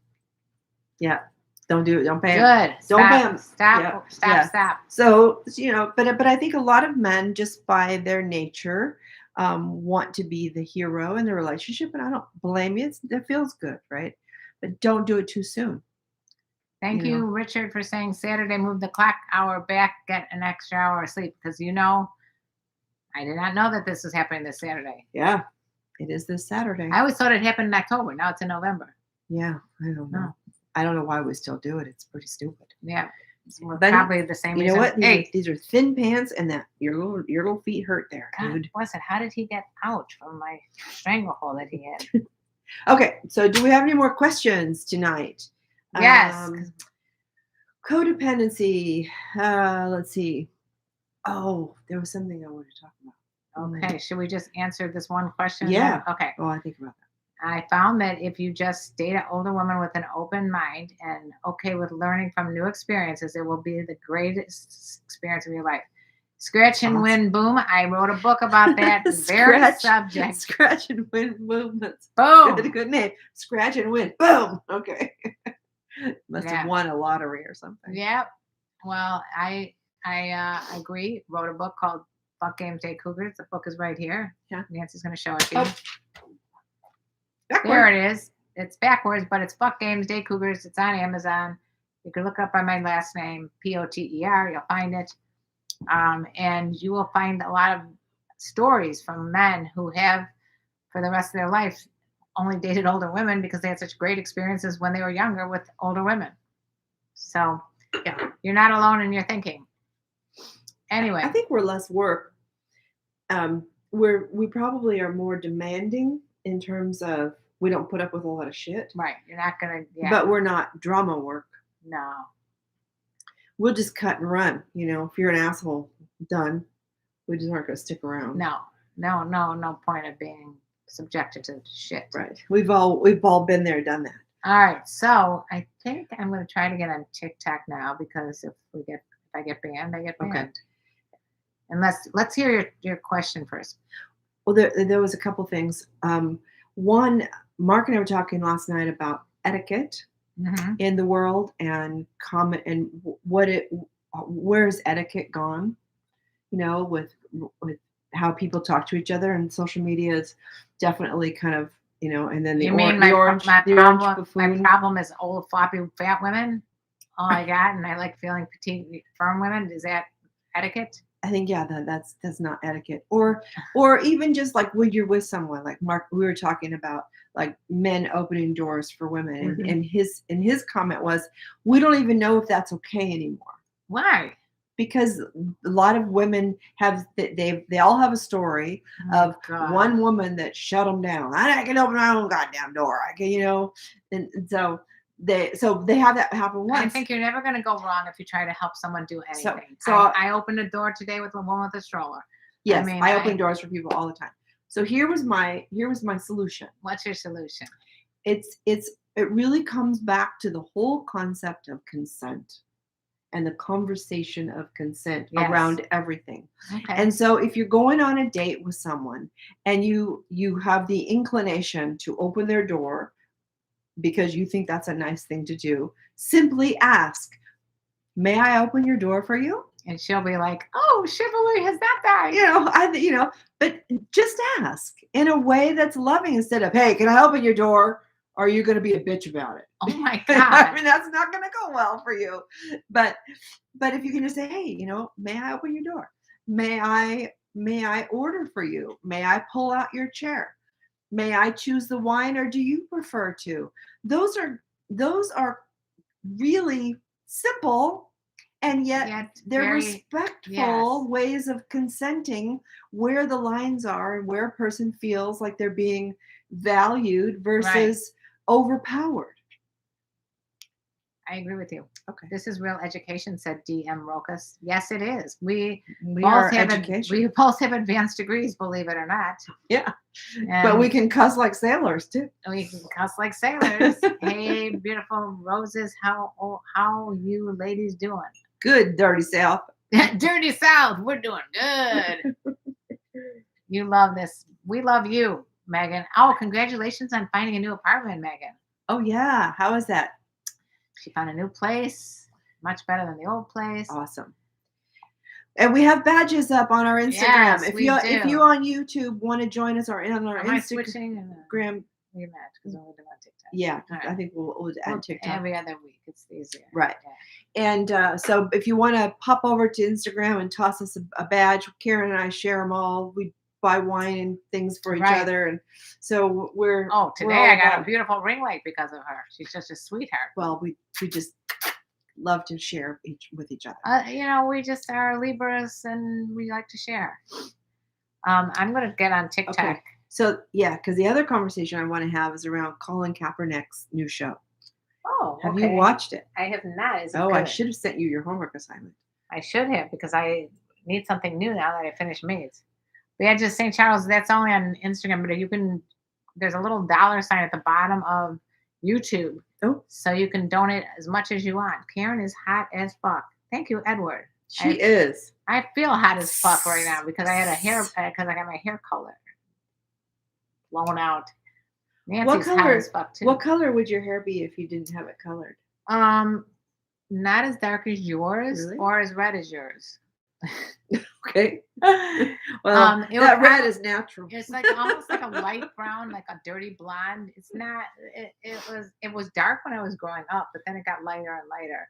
"Yeah, don't do it. Don't pay him. Good. Don't pay him. Stop. Yeah, Stop. yeah. Stop. So but I think a lot of men, just by their nature, want to be the hero in the relationship, and I don't blame you. It feels good, right? But don't do it too soon. Thank you, Richard, for saying Saturday move the clock hour back, get an extra hour of sleep, because I did not know that this was happening this Saturday. Yeah, it is this Saturday. I always thought it happened in October. Now it's in November. Yeah, I don't know. Oh. I don't know why we still do it. It's pretty stupid. Yeah, probably the same. You know what? Hey, these are thin pants, and that your little feet hurt there, dude. How did he get out from my stranglehold that he had? Okay, so do we have any more questions tonight? Yes. Codependency. Let's see. Oh, there was something I wanted to talk about. Okay, should we just answer this one question? Yeah. Then? Okay. Oh, I think about that. I found that if you just date an older woman with an open mind and okay with learning from new experiences, it will be the greatest experience of your life. Scratch and win, boom. I wrote a book about that very subject. Scratch and win, boom. That's boom. Good name. Scratch and win, boom. Okay. Must have won a lottery or something. Yep. Well, I agree. Wrote a book called Fuck Games Day Cougars. The book is right here. Yeah. Nancy's going to show it to you. Backward. There it is. It's backwards, but it's Fuck Games Day Cougars. It's on Amazon. You can look up by my last name, Potter. You'll find it. And you will find a lot of stories from men who have, for the rest of their life, only dated older women because they had such great experiences when they were younger with older women. So yeah, you're not alone in your thinking. Anyway, I think we're less work. We probably are more demanding in terms of we don't put up with a lot of shit. Right. You're not gonna. Yeah. But we're not drama work. No. We'll just cut and run. If you're an asshole, done. We just aren't gonna stick around. No point of being subjected to shit. Right. We've all been there, done that. All right. So I think I'm going to try to get on TikTok now because if I get banned, I get banned. Okay. And let's hear your question first. Well, there was a couple things. One, Mark and I were talking last night about etiquette in the world and comment and where's etiquette gone? With how people talk to each other, and social media is definitely kind of and then my orange my problem is old floppy fat women. Oh my god, and I like feeling petite firm women. Is that etiquette? I think that's not etiquette. Or even just like when you're with someone, like Mark, we were talking about like men opening doors for women, and his comment was, we don't even know if that's okay anymore. Why? Because a lot of women they all have a story of one woman that shut them down. I can open my own goddamn door. I can, and so they have that happen once. I think you're never going to go wrong if you try to help someone do anything. So I opened a door today with a woman with a stroller. Yes, I open doors for people all the time. So here was my solution. What's your solution? It really comes back to the whole concept of consent and the conversation of consent around everything. Okay. And so if you're going on a date with someone and you have the inclination to open their door because you think that's a nice thing to do, simply ask, may I open your door for you? And she'll be like, oh, chivalry has that guy. But just ask in a way that's loving instead of, hey, can I open your door? Or are you going to be a bitch about it? Oh my God. I mean, that's not going to go well for you. But if you can just say, hey, may I open your door? May I order for you? May I pull out your chair? May I choose the wine, or do you prefer to? Those are really simple, and yet they're respectful ways of consenting, where the lines are and where a person feels like they're being valued versus overpowered. I agree with you. Okay. This is real education, said D.M. Rokas. Yes, it is. We both have advanced degrees, believe it or not. Yeah. But we can cuss like sailors too. We can cuss like sailors. Hey, beautiful roses, how you ladies doing? Good, dirty South. Dirty South, we're doing good. You love this. We love you, Megan. Oh, congratulations on finding a new apartment, Megan. Oh yeah, how is that? She found a new place, much better than the old place. Awesome. And we have badges up on our Instagram. Yes, if you on YouTube want to join us, or on our Instagram. We match because we'll do on TikTok. Yeah, right. I think we'll add TikTok every other week. It's easier. Right. Yeah. And so if you want to pop over to Instagram and toss us a badge, Karen and I share them all. We buy wine and things for each other, and so we're. Oh, today I got a beautiful ring light because of her. She's just a sweetheart. Well, we just love to share with each other. We just are Libras and we like to share. I'm going to get on TikTok. Okay. So yeah, because the other conversation I want to have is around Colin Kaepernick's new show. Oh, have you watched it? I have not. Is it good? I should have sent you your homework assignment. I should have, because I need something new now that I finished Maids. We had just St. Charles. That's only on Instagram, but there's a little $ sign at the bottom of YouTube. Oh. So you can donate as much as you want. Karen is hot as fuck. Thank you, Edward. She is. I feel hot as fuck right now because I got my hair colored. Blown out. Nancy's hot as fuck too. What color would your hair be if you didn't have it colored? Not as dark as yours, really? Or as red as yours. Okay. Well, that red is natural. It's like almost like a light brown, like a dirty blonde. It's not. It was dark when I was growing up, but then it got lighter and lighter,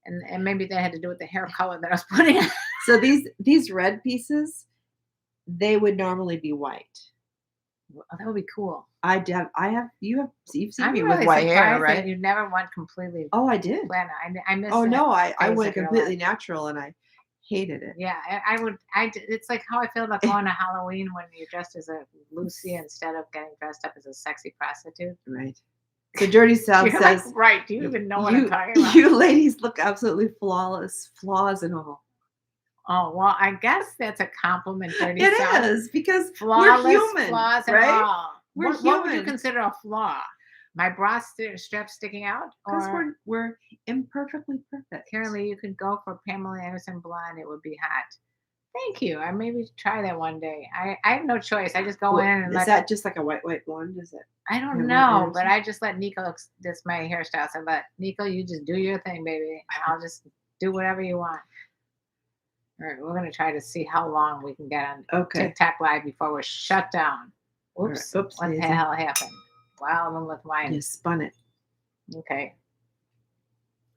and maybe that had to do with the hair color that I was putting in. So these red pieces, they would normally be white. Oh, that would be cool. You've seen I'm me really with white hair, right? You never went completely. Oh, I did. Plain. I missed. Oh no, I went completely natural, and I hated it. Yeah, I would. It's like how I feel about going to Halloween when you're dressed as a Lucy instead of getting dressed up as a sexy prostitute. Right. So Dirty South says, like, right? Do you even know what I'm talking about? You ladies look absolutely flawless, flaws and all. Oh, well, I guess that's a compliment, Dirty It South. is, because flawless, we're human, flaws and right? all. We're what would you consider a flaw? My bra strap sticking out? Because we're imperfectly perfect. KarenLee, you could go for Pamela Anderson blonde. It would be hot. Thank you. I maybe try that one day. I have no choice. I just go in and is that just like a white blonde? Is it? I don't know, but I just let Nico. That's my hairstyle. So I let Nico, you just do your thing, baby. I'll just do whatever you want. All right, we're gonna try to see how long we can get on TikTok Live before we're shut down. Oops! Right. What the hell happened? Wow, I'm with wine. You spun it. Okay.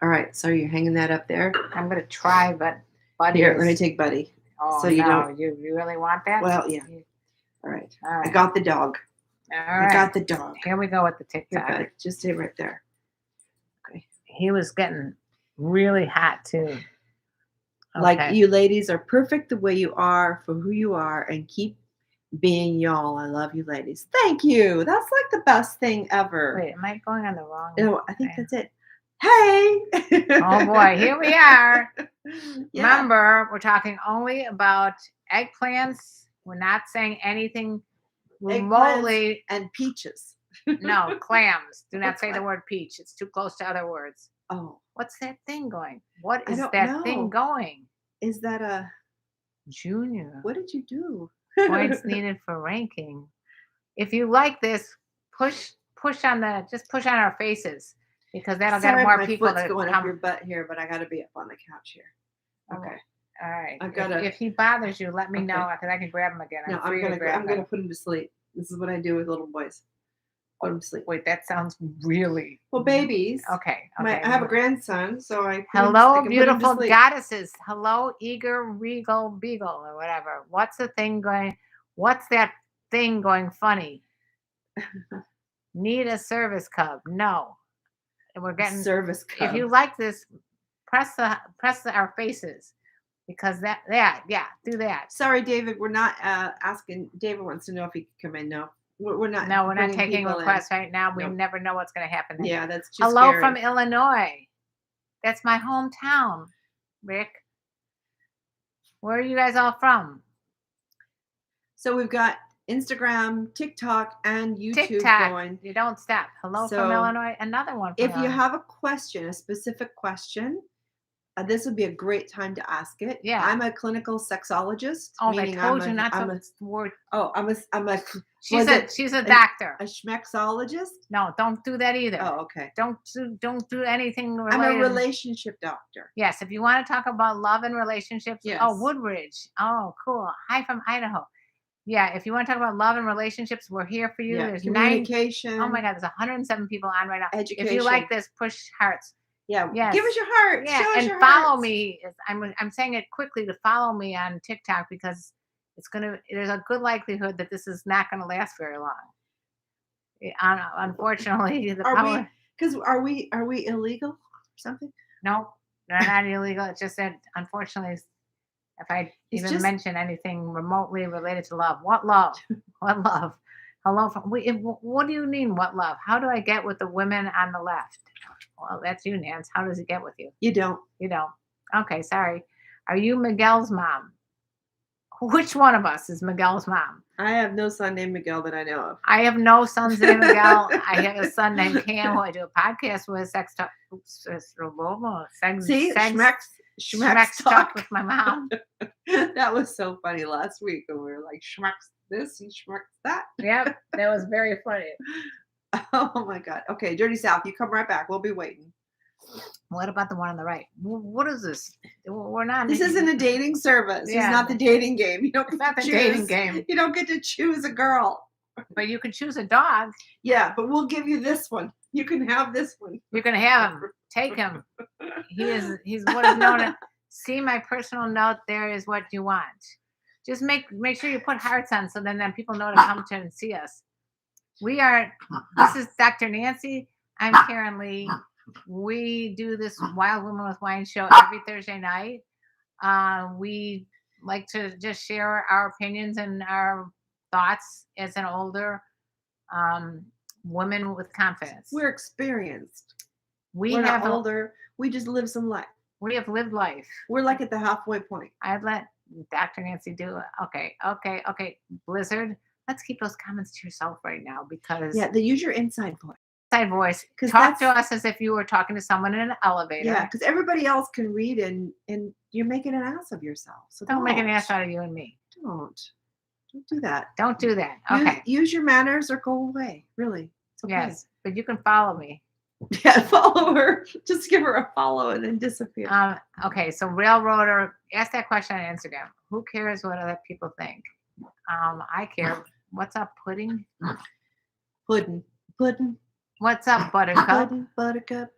All right, so you're hanging that up there. I'm gonna try, but Buddy. Here, let me take Buddy. Oh, so you no. don't. You really want that? Well, yeah. All right. All right. I got the dog. All I right. got the dog. Here we go with the You're TikTok. good. Just stay right there. Okay. He was getting really hot too. Like, you ladies are perfect the way you are for who you are, and keep being y'all. I love you, ladies. Thank you. That's like the best thing ever. Wait, am I going on the wrong? No, I think that's it. Hey. Oh boy, here we are. Yeah. Remember, we're talking only about eggplants. We're not saying anything remotely. And peaches. No, clams. Do not What's say the that? word peach. It's too close to other words. Oh, What's that thing going? What I is don't that thing know. going? Is that a Junior. what did you do? Points needed for ranking. If you like this, push on our faces, because that'll Sorry, get more my people foot's to going up come. your butt here, but I got to be up on the couch here. Okay. All right. I've gotta- If he bothers you, let me Okay. know, because I can grab him again. No, I'm free to grab I'm him. gonna put him to sleep. This is what I do with little boys. Put him to sleep. Wait, that sounds really Well, babies. okay. I have a grandson, so I. Hello, beautiful goddesses. Hello, eager, regal, beagle, or whatever. What's the thing going? What's that thing going funny? Need a service cub? No. And we're getting service cub. If you like this, press our faces, because yeah, do that. Sorry, David, we're not asking. David wants to know if he can come in. No, we're not. No, we're not bringing taking people requests in. right now. We Nope. never know what's going to happen. Yeah, that's just hello scary. from Illinois. That's my hometown, Rick. Where are you guys all from? So we've got Instagram, TikTok, and YouTube going. You don't stop. Hello from Illinois. Another one. If you have a question, a specific question, this would be a great time to ask it. Yeah. I'm a clinical sexologist. Oh, I told you not to word. Oh, I'm a. She's a doctor. A schmexologist? No, don't do that either. Oh, okay. Don't do anything related. I'm a relationship doctor. Yes, if you want to talk about love and relationships. Yes. Oh, Woodridge. Oh, cool. Hi from Idaho. Yeah, if you want to talk about love and relationships, we're here for you. Yeah. There's communication. Oh my God, there's 107 people on right now. Education. If you like this, push hearts. Yeah. Yes. Give us your heart. Yeah, Show us and your follow hearts. me. I'm saying it quickly to follow me on TikTok, because there's a good likelihood that this is not gonna last very long. Unfortunately, are we illegal or something? No, they're not illegal. It's just that, unfortunately, if I mention anything remotely related to love, what love? What love? Hello what do you mean, what love? How do I get with the women on the left? Well, that's you, Nance. How does he get with you? You don't. You don't. Okay, sorry. Are you Miguel's mom? Which one of us is Miguel's mom? I have no son named Miguel that I know of. I have no sons named Miguel. I have a son named Cam, who I do a podcast with. Sex talk. See, schmex talk with my mom. That was so funny last week when we were like schmex this and schmex that. Yep, that was very funny. Oh my God. Okay, Dirty South, you come right back. We'll be waiting. What about the one on the right? What is this? We're not. This isn't a dating service. Yeah. It's not the dating game. You don't. It's not the dating game. You don't get to choose a girl. But you can choose a dog. Yeah, but we'll give you this one. You can have this one. You can have him. Take him. He's what is known as. See my personal note. There is what you want. Just make sure you put hearts on, so then people know to come to and see us. This is Dr. Nancy. I'm KarenLee. We do this Wild Women with Wine show every Thursday night. We like to just share our opinions and our thoughts as an older woman with confidence. We're experienced. We're not older. We just live some life. We have lived life. We're like at the halfway point. I'd let Dr. Nancy do it. Okay. Blizzard, let's keep those comments to yourself right now, because they use your inside voice. Talk to us as if you were talking to someone in an elevator. Yeah, because everybody else can read and you're making an ass of yourself. So don't make an ass out of you and me. Don't do that. Don't do that. Okay. Use your manners or go away. Really. It's okay. Yes, but you can follow me. Yeah, follow her. Just give her a follow and then disappear. Okay, so Railroader, ask that question on Instagram. Who cares what other people think? I care. What's up, Pudding? Pudding. What's up, Buttercup? Pudding, Buttercup.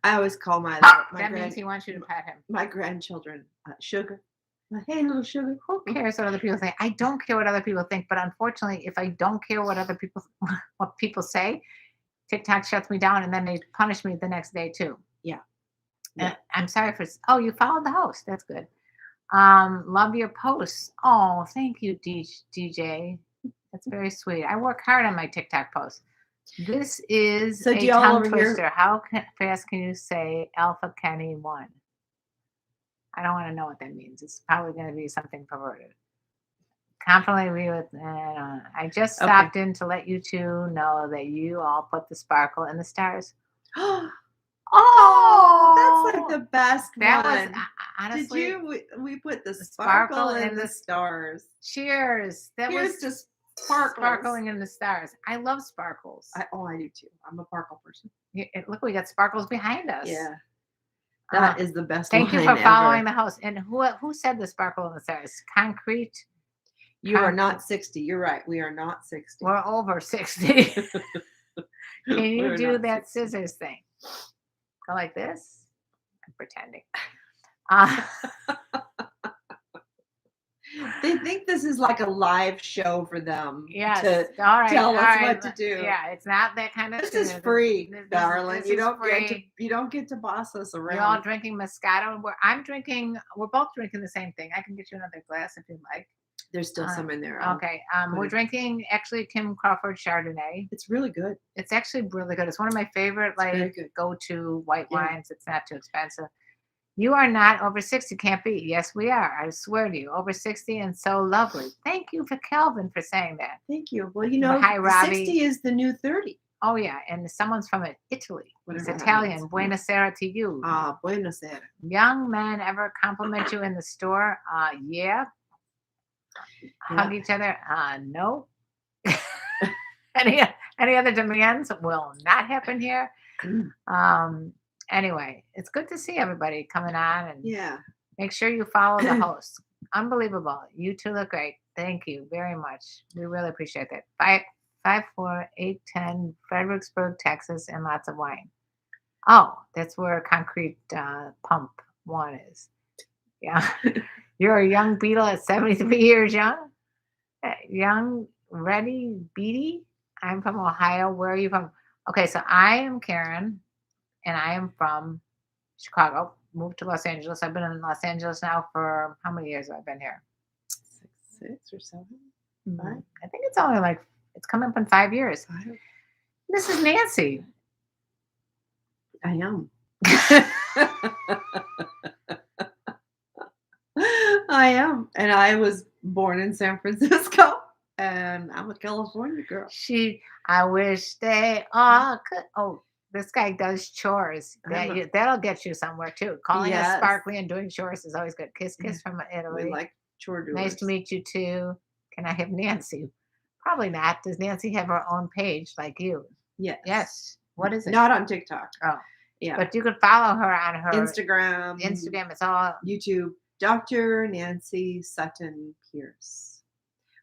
I always call my that means he wants you to pet him. My grandchildren, Sugar. Hey, little sugar. Who cares what other people think? I don't care what other people think, but unfortunately, if I don't care what other people what people say, TikTok shuts me down and then they punish me the next day too. Yeah. And I'm sorry for oh, you followed the host. That's good. Love your posts. Oh, thank you, DJ. That's very sweet. I work hard on my TikTok posts. This is So do a y'all tongue over twister. here? How fast can you say Alpha Kenny 1? I don't want to know what that means. It's probably going to be something perverted. Confidently agree with. I just Okay. stopped in to let you two know that you all put the sparkle in the stars. Oh, that's like the best That one. was honestly. Did you? We put the sparkle in the stars. Cheers. That Cheers was to sparkles. Sparkling in the stars. I love sparkles. I do too. I'm a sparkle person. Look, we got sparkles behind us. Yeah. That is the best Thank you line for following ever. the host. And who said the sparkle in the stars? Concrete. You are not 60. You're right. We are not 60. We're over 60. Can you do that 60. scissors thing? Go like this? I'm pretending. They think this is like a live show for them. Yes. To all right. tell all us right. what to do. Yeah, it's not that kind of This thing. is free, darling. This you is don't free. you don't get to boss us around. You're all drinking Moscato. We're both drinking the same thing. I can get you another glass if you'd like. There's still some in there. Okay. We're drinking actually Kim Crawford Chardonnay. It's really good. It's actually really good. It's one of my favorite go-to white wines. It's not too expensive. You are not over 60. Can't be. Yes, we are. I swear to you. Over 60 and so lovely. Thank you for Kelvin for saying that. Thank you. Well, hi, Robbie. 60 is the new 30. Oh, yeah. And someone's from Italy. It's Whatever Italian. Buonasera to you. Buonasera. Young men ever compliment you in the store? Yeah. Hug each other? No. Any other demands will not happen here. Anyway, it's good to see everybody coming on, and make sure you follow the host. Unbelievable. You two look great. Thank you very much. We really appreciate that. 54810 Fredericksburg, Texas, and lots of wine. Oh, that's where Concrete Pump 1 is. Yeah. You're a young beetle at 73 years young. Young, ready, beady. I'm from Ohio. Where are you from? Okay, so I am Karen, and I am from Chicago. Moved to Los Angeles. I've been in Los Angeles now for how many years have I been here? 6 or 7. I think it's only it's coming up in 5 years. This is Nancy. I am. I am. And I was born in San Francisco. And I'm a California girl. I wish they all could. Oh, this guy does chores. That'll get you somewhere too. Calling us sparkly and doing chores is always good. Kiss from Italy. We like chore doers. Nice to meet you too. Can I have Nancy? Probably not. Does Nancy have her own page like you? Yes. What is it? Not on TikTok. Oh, yeah. But you could follow her on her Instagram. It's all YouTube. Dr. Nancy Sutton Pierce.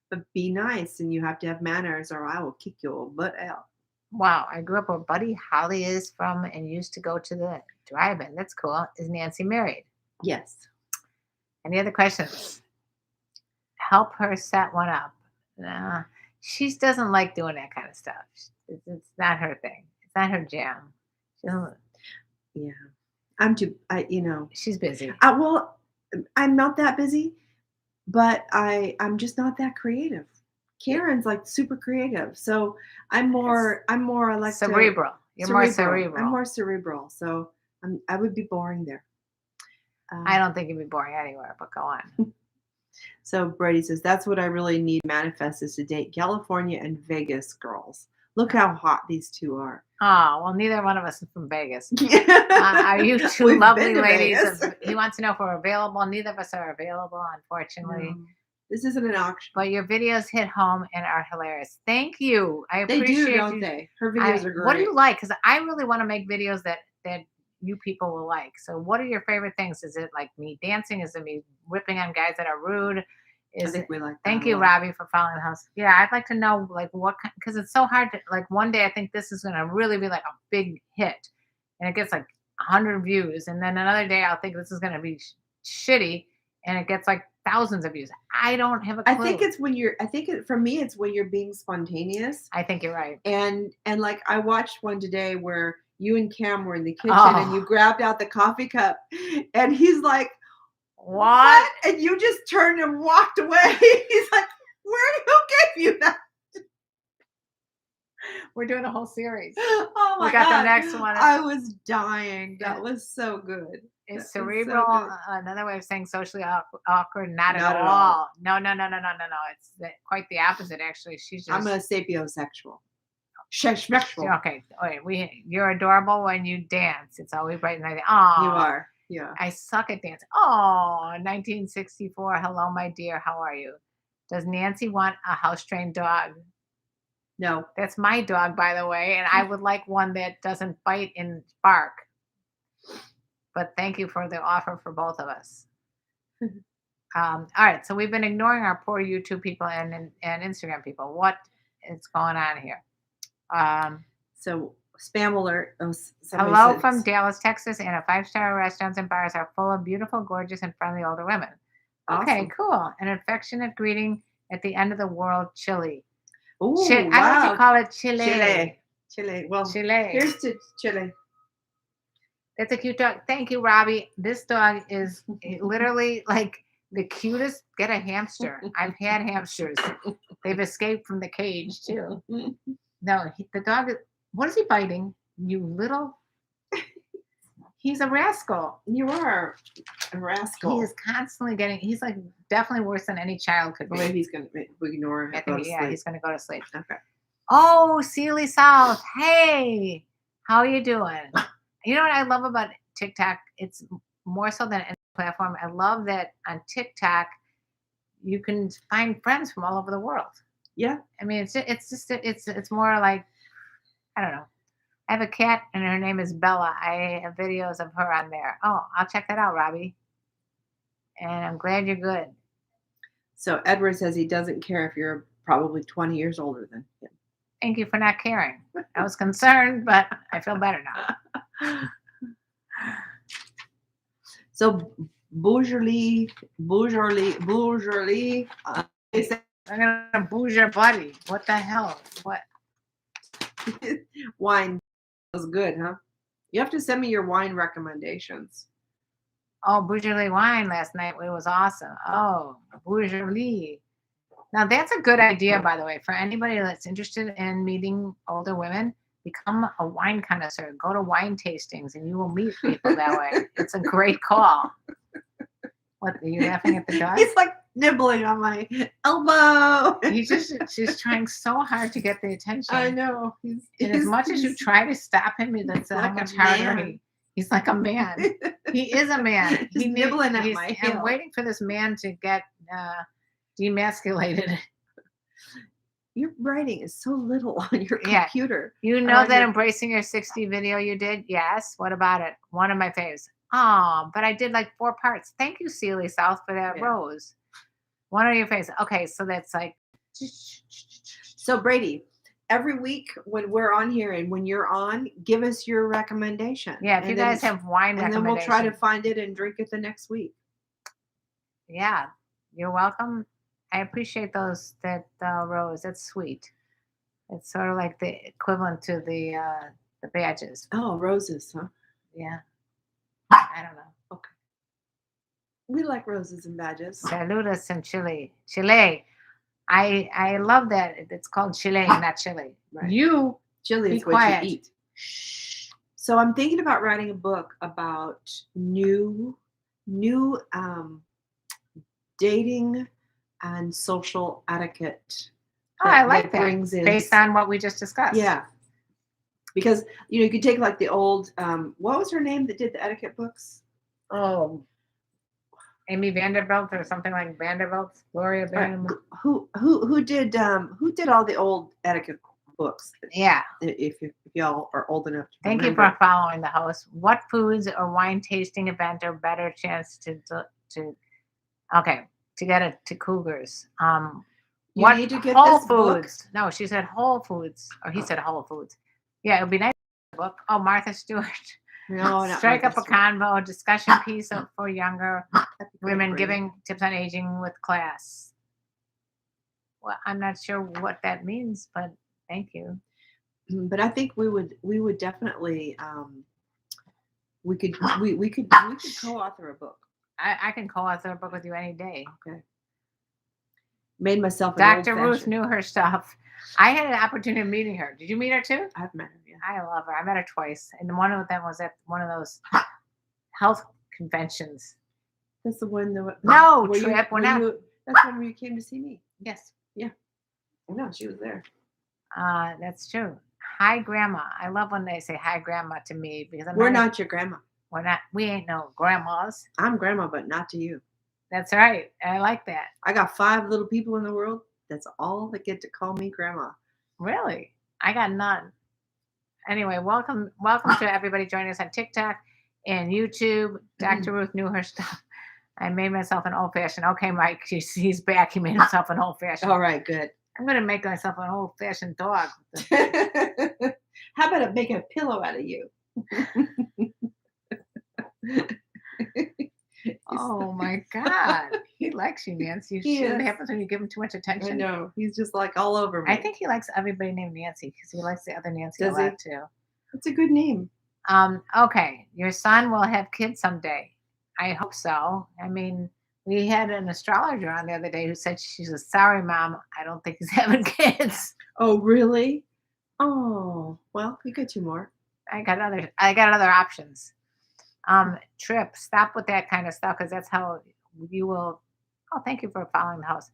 But be nice, and you have to have manners, or I will kick your butt out. Wow, I grew up where Buddy Holly is from and used to go to the drive-in. That's cool. Is Nancy married? Yes. Any other questions? Help her set one up. She doesn't like doing that kind of stuff. It's not her thing. It's not her jam. Yeah. I'm too, She's busy. Well, I'm not that busy, but I'm just not that creative. Karen's like super creative. So I'm more like cerebral. You're more cerebral. I'm more cerebral. So I would be boring there. I don't think you'd be boring anywhere, but go on. So Brady says, that's what I really need manifest is to date California and Vegas girls. Look how hot these two are. Oh, well, neither one of us is from Vegas. Are you two lovely ladies? He wants to know if we're available. Neither of us are available, unfortunately. No, this isn't an auction. But your videos hit home and are hilarious. Thank you. I appreciate they do, don't they? Her videos are great. What do you like? Because I really want to make videos that you people will like. So what are your favorite things? Is it like me dancing? Is it me ripping on guys that are rude? I think we like that. Thank you, Robbie, for following the house. Yeah, I'd like to know what, because it's so hard to, one day I think this is going to really be like a big hit and it gets 100 views. And then another day I'll think this is going to be shitty and it gets thousands of views. I don't have a clue. I think it's when you're. For me, it's when you're being spontaneous. I think you're right. And like I watched one today where you and Cam were in the kitchen and you grabbed out the coffee cup, and he's like, "What?" And you just turned and walked away. He's like, "Who gave you that?" We're doing a whole series. Oh my God. We got the next one. I was dying. That was so good. Is cerebral another way of saying socially awkward? Not at all. No. It's quite the opposite, actually. She's just. I'm a sapiosexual. Sexual. Okay. Wait. You're adorable when you dance. It's always bright and light. Oh, you are. Yeah. I suck at dancing. Oh, 1964. Hello, my dear. How are you? Does Nancy want a house-trained dog? No. That's my dog, by the way, and I would like one that doesn't bite and bark. But thank you for the offer for both of us. All right, so we've been ignoring our poor YouTube people and Instagram people. What is going on here? So spam alert. Hello from Dallas, Texas, and a 5-star restaurants and bars are full of beautiful, gorgeous, and friendly older women. Okay, awesome. Cool. An affectionate greeting at the end of the world, Chile. Ooh, wow. I don't know if you call it Chile. Chile. Well, Chile. Here's to Chile. That's a cute dog. Thank you, Robbie. This dog is literally like the cutest. Get a hamster. I've had hamsters. They've escaped from the cage too. No, the dog. What is he biting? You little. He's a rascal. You are a rascal. He is constantly getting. He's like definitely worse than any child could be. Maybe he's gonna ignore him. He's gonna go to sleep. Okay. Oh, Sealy South. Hey, how are you doing? You know what I love about TikTok? It's more so than any platform. I love that on TikTok you can find friends from all over the world. Yeah. I mean, it's more like, I don't know. I have a cat and her name is Bella. I have videos of her on there. Oh, I'll check that out, Robbie. And I'm glad you're good. So Edward says he doesn't care if you're probably 20 years older than him. Thank you for not caring. I was concerned, but I feel better now. So Bourgeois. I'm gonna booze your buddy. What the hell? What? Wine was good, huh? You have to send me your wine recommendations. Oh, Bourgeois wine last night. It was awesome. Oh, Bourgeois. Now that's a good idea, by the way, for anybody that's interested in meeting older women. Become a wine connoisseur. Go to wine tastings, and you will meet people that way. It's a great call. What, are you laughing at the dog? He's like nibbling on my elbow. She's trying so hard to get the attention. I know. As much as you try to stop him, that's how much harder he's like a man. He is a man. He's nibbling at my heel. I'm waiting for this man to get demasculated. Your writing is so little on your computer. You know that Embracing Your 60 video you did? Yes. What about it? One of my faves. Oh, but I did like 4 parts. Thank you, Sealy South, for that rose. One of your faves. Okay, so that's like. So Brady, every week when we're on here and when you're on, give us your recommendation. Yeah, if you guys have wine recommendations. And then we'll try to find it and drink it the next week. Yeah, you're welcome. I appreciate that rose. That's sweet. It's sort of like the equivalent to the badges. Oh, roses, huh? Yeah. I don't know. Okay. We like roses and badges. Saludos in Chile. Chile. I love that. It's called Chile, not Chile. Right. Chile is what you eat. So I'm thinking about writing a book about new dating and social etiquette. Oh, I like that. Based on what we just discussed. Yeah. Because, you could take like the old, what was her name that did the etiquette books? Oh, Amy Vanderbilt or something like Vanderbilt, Gloria Vanderbilt. Who did all the old etiquette books? Yeah. If y'all are old enough to Thank remember. you for following the host. What foods or wine tasting event are better chance to get it to Cougars? You need to get Whole this Foods. book. No, she said Whole Foods, or he said Whole Foods. Yeah, it would be nice to book. Oh, Martha Stewart. No, not Strike my up a best friend. convo, discussion piece for younger That'd be great, women, Brenda. giving tips on aging with class. Well, I'm not sure what that means, but thank you. But I think we would definitely we could co-author a book. I can co-author a book with you any day. Okay. Made myself an Dr. Ruth old-fashioned. knew her stuff. I had an opportunity of meeting her. Did you meet her too? I've met her. Yeah. I love her. I met her twice, and one of them was at one of those health conventions. That's the one that. No, were Trip. We're not. That's when you came to see me. Yes. Yeah. I know she was there. That's true. Hi, Grandma. I love when they say hi, Grandma to me because we're not your grandma. We're not. We ain't no grandmas. I'm grandma, but not to you. That's right. I like that. I got 5 little people in the world. That's all that get to call me grandma. Really? I got none. Anyway, welcome to everybody joining us on TikTok and YouTube. Dr. Ruth knew her stuff. I made myself an old-fashioned. Okay, Mike, he's back. He made himself an old-fashioned. All right, good. I'm going to make myself an old-fashioned dog. How about I make a pillow out of you? Oh my God. He likes you, Nancy. You see what happens when you give him too much attention? I know. He's just like all over me. I think he likes everybody named Nancy because he likes the other Nancy Does a lot too. It's a good name. Okay. Your son will have kids someday. I hope so. I mean, we had an astrologer on the other day who said she was sorry, Mom. I don't think he's having kids. Oh, really? Oh, well, you get 2 more. I got other options. Trip, stop with that kind of stuff because that's how you will. Oh, thank you for following the house.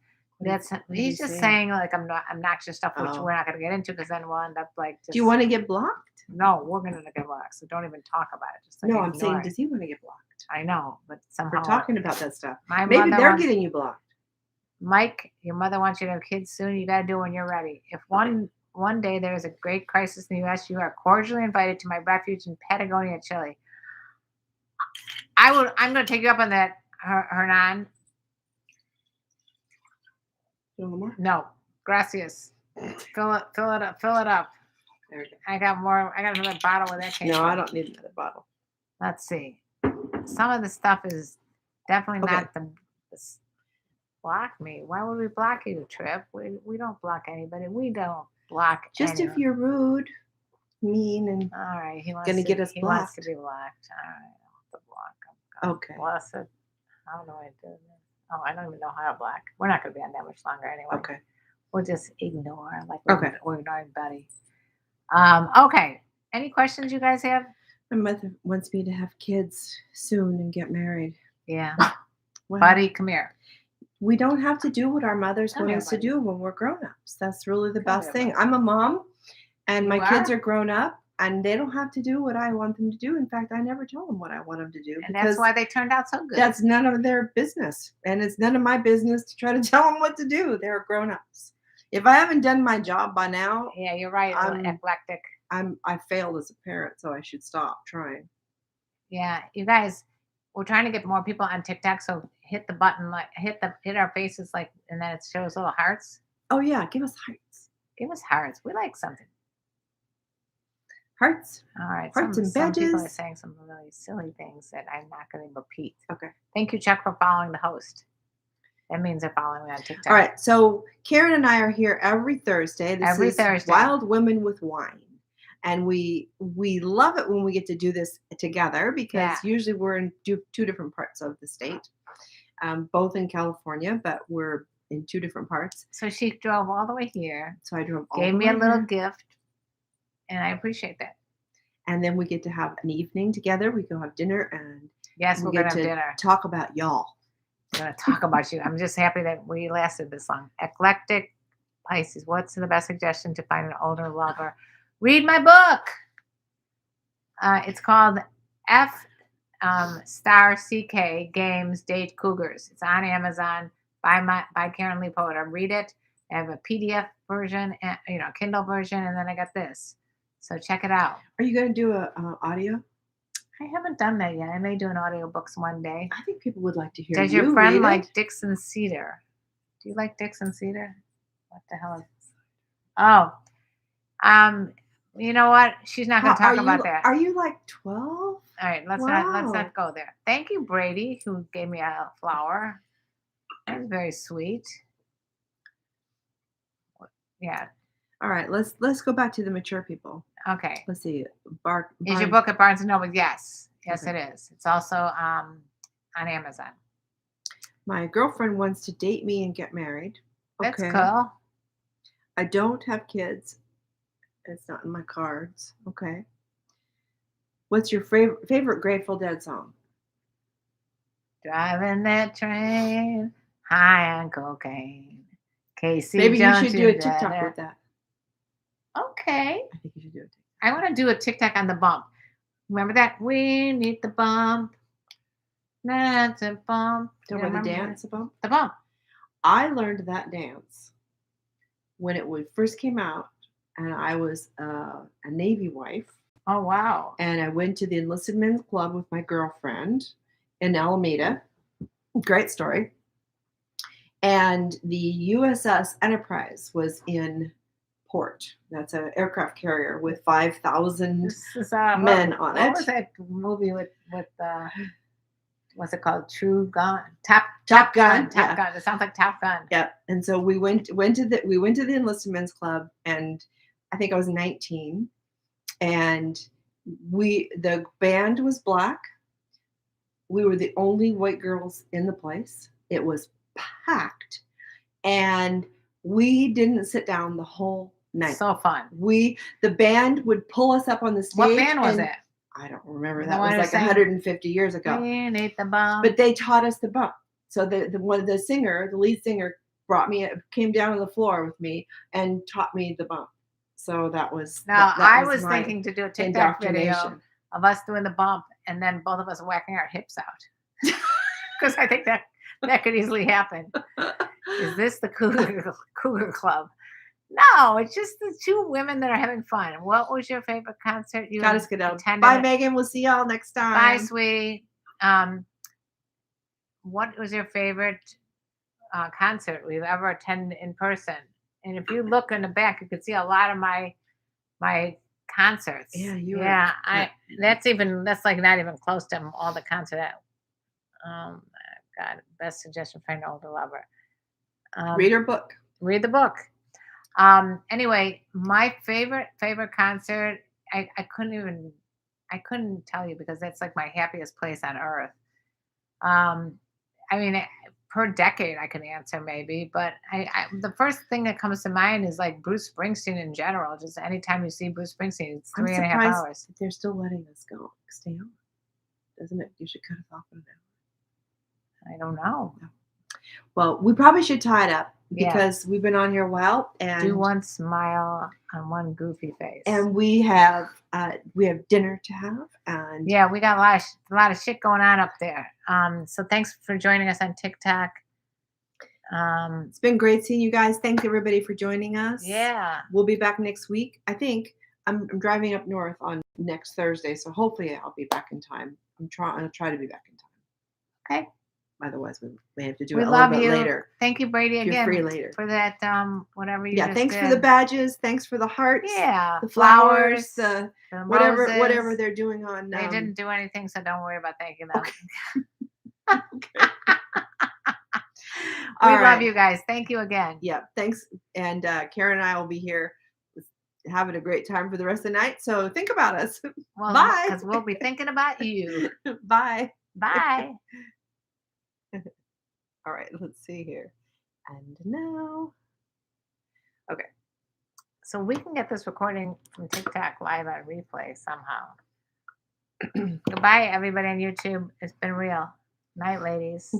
He's just saying like obnoxious stuff, which we're not going to get into because then we'll end up like. Do you want to get blocked? No, we're going to get blocked, so don't even talk about it. Just no, I'm saying, does he want to get blocked? I know, but somehow we're talking about that stuff. Maybe they're getting you blocked. Mike, your mother wants you to have kids soon. You got to do it when you're ready. If one day there is a great crisis in the U.S., you are cordially invited to my refuge in Patagonia, Chile. I'm going to take you up on that, Hernan. No, gracias. Fill it up. There we go. I got more. I got another bottle with that came No, from. I don't need another bottle. Let's see. Some of the stuff is definitely not the block me. Why would we block you, Trip? We don't block anybody. We don't block. Just anyone. if you're rude, mean, and all right, he wants gonna get us he blocked. wants to be blocked. All right, I'll have to block him. Okay. Blessed. How do I do this? Oh, I don't even know how to block. We're not going to be on that much longer anyway. Okay. We'll just ignore, like we're ignoring Betty. Okay. Any questions you guys have? My mother wants me to have kids soon and get married. Yeah. Well, Buddy, come here. We don't have to do what our mothers Come want here, us to buddy. do when we're grown-ups. That's really the best here, thing. buddy. I'm a mom, and my kids are? are grown up, and they don't have to do what I want them to do. In fact, I never tell them what I want them to do. And that's why they turned out so good. That's none of their business. And it's none of my business to try to tell them what to do. They're grown-ups. If I haven't done my job by now, yeah, you're right. I'm eclectic. I failed as a parent, so I should stop trying. Yeah, you guys, we're trying to get more people on TikTok. So hit the button, like hit our faces, like, and then it shows little hearts. Oh yeah, give us hearts. Give us hearts. We like something. Hearts. All right. Hearts and some people are badges. saying some really silly things that I'm not going to repeat. Okay. Thank you, Chuck, for following the host. That means they're following me on TikTok. All right. So Karen and I are here every Thursday. This is Thursday. Wild Women with Wine. And we love it when we get to do this together because usually we're in 2 different parts of the state, both in California, but we're in 2 different parts. So she drove all the way here. So I drove all gave the me way a little here. gift, and I appreciate that. And then we get to have an evening together. We go have dinner, and yes, we're going to have dinner. Talk about y'all. We're going to talk about you. I'm just happy that we lasted this long. Eclectic Pisces. What's the best suggestion to find an older lover? Read my book. It's called F Star CK Games Date Cougars. It's on Amazon by KarenLee Potter. Read it. I have a PDF version, and Kindle version, and then I got this. So check it out. Are you going to do a audio? I haven't done that yet. I may do an audiobooks one day. I think people would like to hear. Does your friend like Dixon Cedar? Do you like Dixon Cedar? What the hell is this? Oh, You know what? She's not going to talk about that. Are you like 12? All right, let's Wow. not go there. Thank you, Brady, who gave me a flower. That was very sweet. Yeah. All right, let's go back to the mature people. Okay. Let's see. Is your book at Barnes and Noble? Yes. Yes, Okay. it is. It's also on Amazon. My girlfriend wants to date me and get married. That's Okay. cool. I don't have kids. It's not in my cards. Okay. What's your favorite Grateful Dead song? Driving that train, high on cocaine. Casey Maybe you Jones, should do a TikTok with that. Okay. I think you should do it. I want to do a TikTok on the bump. Remember that? We need the bump. That's a bump. Don't remember the dance, the bump? The bump. I learned that dance when it first came out, and I was a Navy wife. Oh, wow. And I went to the Enlisted Men's Club with my girlfriend in Alameda. Great story. And the USS Enterprise was in port. That's an aircraft carrier with 5,000 men on it. What was that movie with what's it called? True Gun? Top Gun. Top Gun. It sounds like Top Gun. Yeah. And so we went to the Enlisted Men's Club, and I think I was 19. And the band was black. We were the only white girls in the place. It was packed, and we didn't sit down the whole night. So fun. The band would pull us up on the stage. What band was it? I don't remember. That was like 150 years ago. We need the bump. But they taught us the bump. So the lead singer came down on the floor with me and taught me the bump. So that was. Now I was thinking to do a TikTok video of us doing the bump and then both of us whacking our hips out, because I think that could easily happen. Is this the Cougar Club? No, it's just the two women that are having fun. What was your favorite concert you gotta skedaddle? attended? Bye, Megan. We'll see y'all next time. Bye, sweetie. What was your favorite concert we've ever attended in person? And if you look in the back, you can see a lot of my concerts. Yeah, that's like not even close to all the concerts. God, best suggestion for an older lover. Read her book. Read the book. Anyway, my favorite concert, I couldn't tell you, because that's like my happiest place on earth. I mean, per decade I can answer maybe, but the first thing that comes to mind is like Bruce Springsteen in general. Just anytime you see Bruce Springsteen, it's 3.5 hours. They're still letting us go. Stay on, doesn't it? You should cut us off in an hour. I don't know. No. Well, we probably should tie it up, because we've been on here a while, and do one smile on one goofy face. And we have dinner to have, and we got a lot of shit going on up there. So thanks for joining us on TikTok. It's been great seeing you guys. Thanks everybody for joining us. Yeah, we'll be back next week. I think I'm driving up north on next Thursday, so hopefully I'll be back in time. I'll try to be back in time. Okay. Otherwise, we may have to do it a little bit later. Thank you, Brady, again. You're free later. For that, whatever you just thanks did. for the badges. Thanks for the hearts. Yeah. The flowers. The whatever they're doing on. They didn't do anything, so don't worry about thanking them. Okay. Okay. We love you guys. Thank you again. Yeah, thanks. And Karen and I will be here having a great time for the rest of the night. So think about us. Well, bye. Because we'll be thinking about you. Bye. Bye. All right, let's see here. And now. Okay. So we can get this recording from TikTok live on replay somehow. Goodbye, everybody on YouTube. It's been real. Night, ladies.